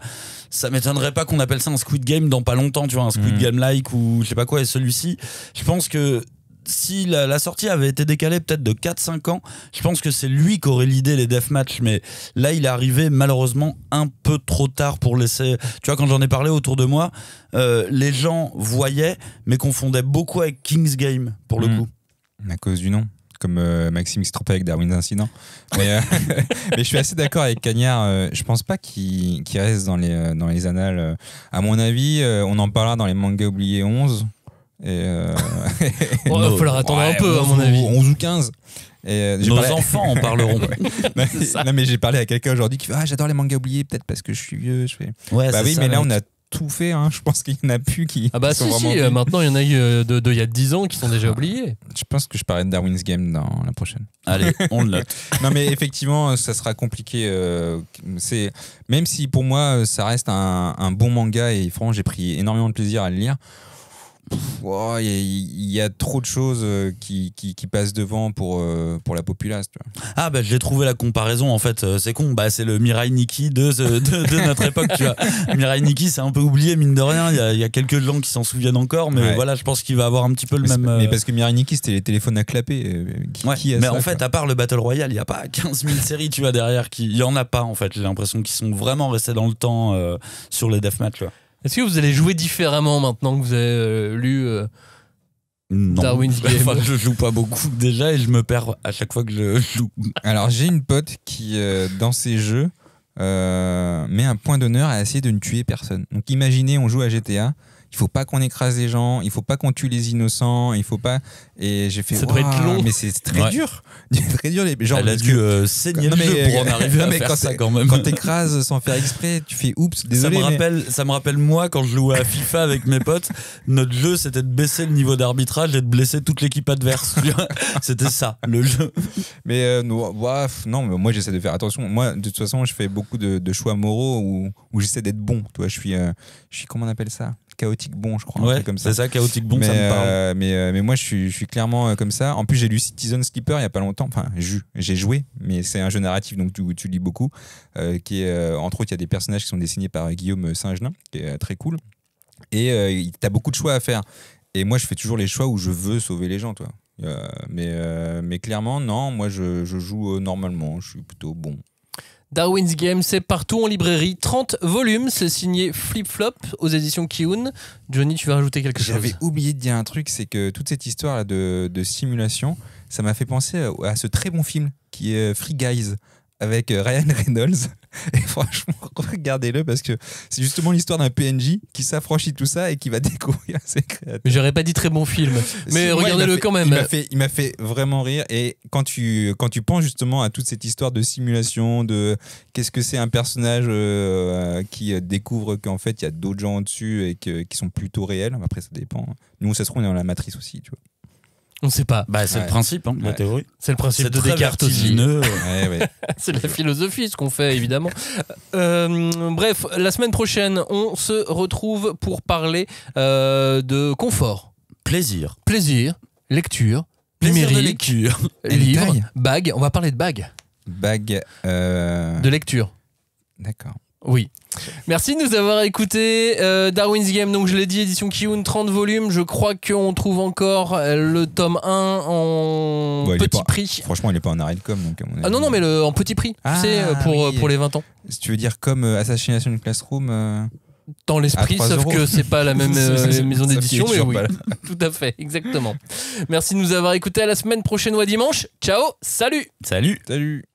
m'étonnerait pas qu'on appelle ça un Squid Game dans pas longtemps, tu vois, un Squid Game-like ou je sais pas quoi. Et celui-ci, je pense que si la sortie avait été décalée peut-être de 4-5 ans, je pense que c'est lui qui aurait l'idée les deathmatch, mais là il est arrivé malheureusement un peu trop tard pour laisser, tu vois, quand j'en ai parlé autour de moi, les gens voyaient mais confondaient beaucoup avec King's Game pour le coup. À cause du nom, comme Maxime qui se trompait avec Darwin's Incident. Mais je suis assez d'accord avec Cagnard. Je pense pas qu'il reste dans les annales. À mon avis, on en parlera dans les mangas oubliés 11. Et il va falloir attendre un peu, à mon avis. 11 ou 15. Et nos enfants en parleront. Non, mais j'ai parlé à quelqu'un aujourd'hui qui fait j'adore les mangas oubliés, peut-être parce que je suis vieux. Je fais oui, ça, mais là on a tout fait, hein. Je pense qu'il n'y en a plus qui sont vraiment maintenant il y en a eu il y a 10 ans qui sont déjà oubliés. Je pense que je parlerai de Darwin's Game dans la prochaine. Allez, on le note. Non mais effectivement ça sera compliqué, même si pour moi ça reste un bon manga et franchement j'ai pris énormément de plaisir à le lire. Il y a trop de choses qui passent devant pour la populace, tu vois. J'ai trouvé la comparaison en fait, c'est con, c'est le Mirai Nikki de notre époque, tu vois. Mirai Nikki c'est un peu oublié mine de rien, il y a quelques gens qui s'en souviennent encore, mais voilà, je pense qu'il va avoir un petit peu le même mais parce que Mirai Nikki c'était les téléphones à clapper, qui a mais ça, en fait à part le Battle Royale, il n'y a pas 15 000 séries, tu vois, derrière, il y en a pas en fait, j'ai l'impression qu'ils sont vraiment restés dans le temps sur les deathmatch, tu vois. Est-ce que vous allez jouer différemment maintenant que vous avez lu Darwin's Game? Enfin, je joue pas beaucoup déjà et je me perds à chaque fois que je joue. Alors j'ai une pote qui dans ses jeux met un point d'honneur à essayer de ne tuer personne. Donc imaginez, on joue à GTA, il faut pas qu'on écrase les gens, il faut pas qu'on tue les innocents, il faut pas. Et j'ai fait ça doit être long, mais c'est très dur. Très dur. Genre, elle a dû saigner le jeu pour en arriver à faire ça quand même. Quand t'écrases sans faire exprès, tu fais oups, désolé. Ça me rappelle moi quand je jouais à FIFA avec mes potes, notre jeu c'était de baisser le niveau d'arbitrage et de blesser toute l'équipe adverse. C'était ça le jeu. Mais non, mais moi j'essaie de faire attention. Moi de toute façon je fais beaucoup de choix moraux où j'essaie d'être bon. Tu vois, je suis comment on appelle ça? Chaotique bon, je crois. Ouais, comme ça. C'est ça, chaotique bon, ça me parle. Mais moi, je suis clairement comme ça. En plus, j'ai lu Citizen Sleeper il y a pas longtemps. Enfin, j'ai joué, mais c'est un jeu narratif, donc tu lis beaucoup. Qui est, entre autres, il y a des personnages qui sont dessinés par Guillaume Saint-Genin, qui est très cool. Et t'as beaucoup de choix à faire. Et moi, je fais toujours les choix où je veux sauver les gens, toi. Mais clairement, non, moi, je joue normalement. Je suis plutôt bon. Darwin's Game, c'est partout en librairie. 30 volumes, c'est signé Flip Flop aux éditions Kiun. Johnny, tu vas rajouter quelque chose? J'avais oublié de dire un truc, c'est que toute cette histoire de simulation, ça m'a fait penser à ce très bon film qui est Free Guys avec Ryan Reynolds. Et franchement, regardez-le parce que c'est justement l'histoire d'un PNJ qui s'affranchit de tout ça et qui va découvrir ses créateurs. Mais j'aurais pas dit très bon film. Mais Moi, regardez-le quand même. Il m'a fait vraiment rire. Et quand tu penses justement à toute cette histoire de simulation, de qu'est-ce que c'est un personnage qui découvre qu'en fait il y a d'autres gens au-dessus et qui sont plutôt réels. Après, ça dépend. Nous, ça se trouve, on est dans la matrice aussi, tu vois. On sait pas. Bah, c'est le principe, la théorie. C'est le principe de très Descartes aussi. vertigineux. Ouais. C'est de la philosophie ce qu'on fait évidemment. Bref, la semaine prochaine, on se retrouve pour parler de confort, Plaisir. plaisir, lecture, Plaisir de numérique, lecture. livre, Hentai. bague. On va parler de bague, Bague. de lecture. D'accord. Oui. Merci de nous avoir écoutés. Darwin's Game, donc je l'ai dit, édition Kiyun, 30 volumes. Je crois qu'on trouve encore le tome 1 en Ouais, il est petit pas- prix. Franchement, il n'est pas en arrêt de com. Donc à mon Ah non, avis- non, mais en petit prix, Ah, tu sais, oui. pour les 20 ans. Si tu veux dire comme Assassination Classroom. Dans l'esprit, À 3 sauf euros. que c'est pas la même maison Sauf qu'il est d'édition, mais toujours oui. pas là. Tout à fait, exactement. Merci de nous avoir écoutés. À la semaine prochaine ou à dimanche. Ciao, salut! Salut. Salut.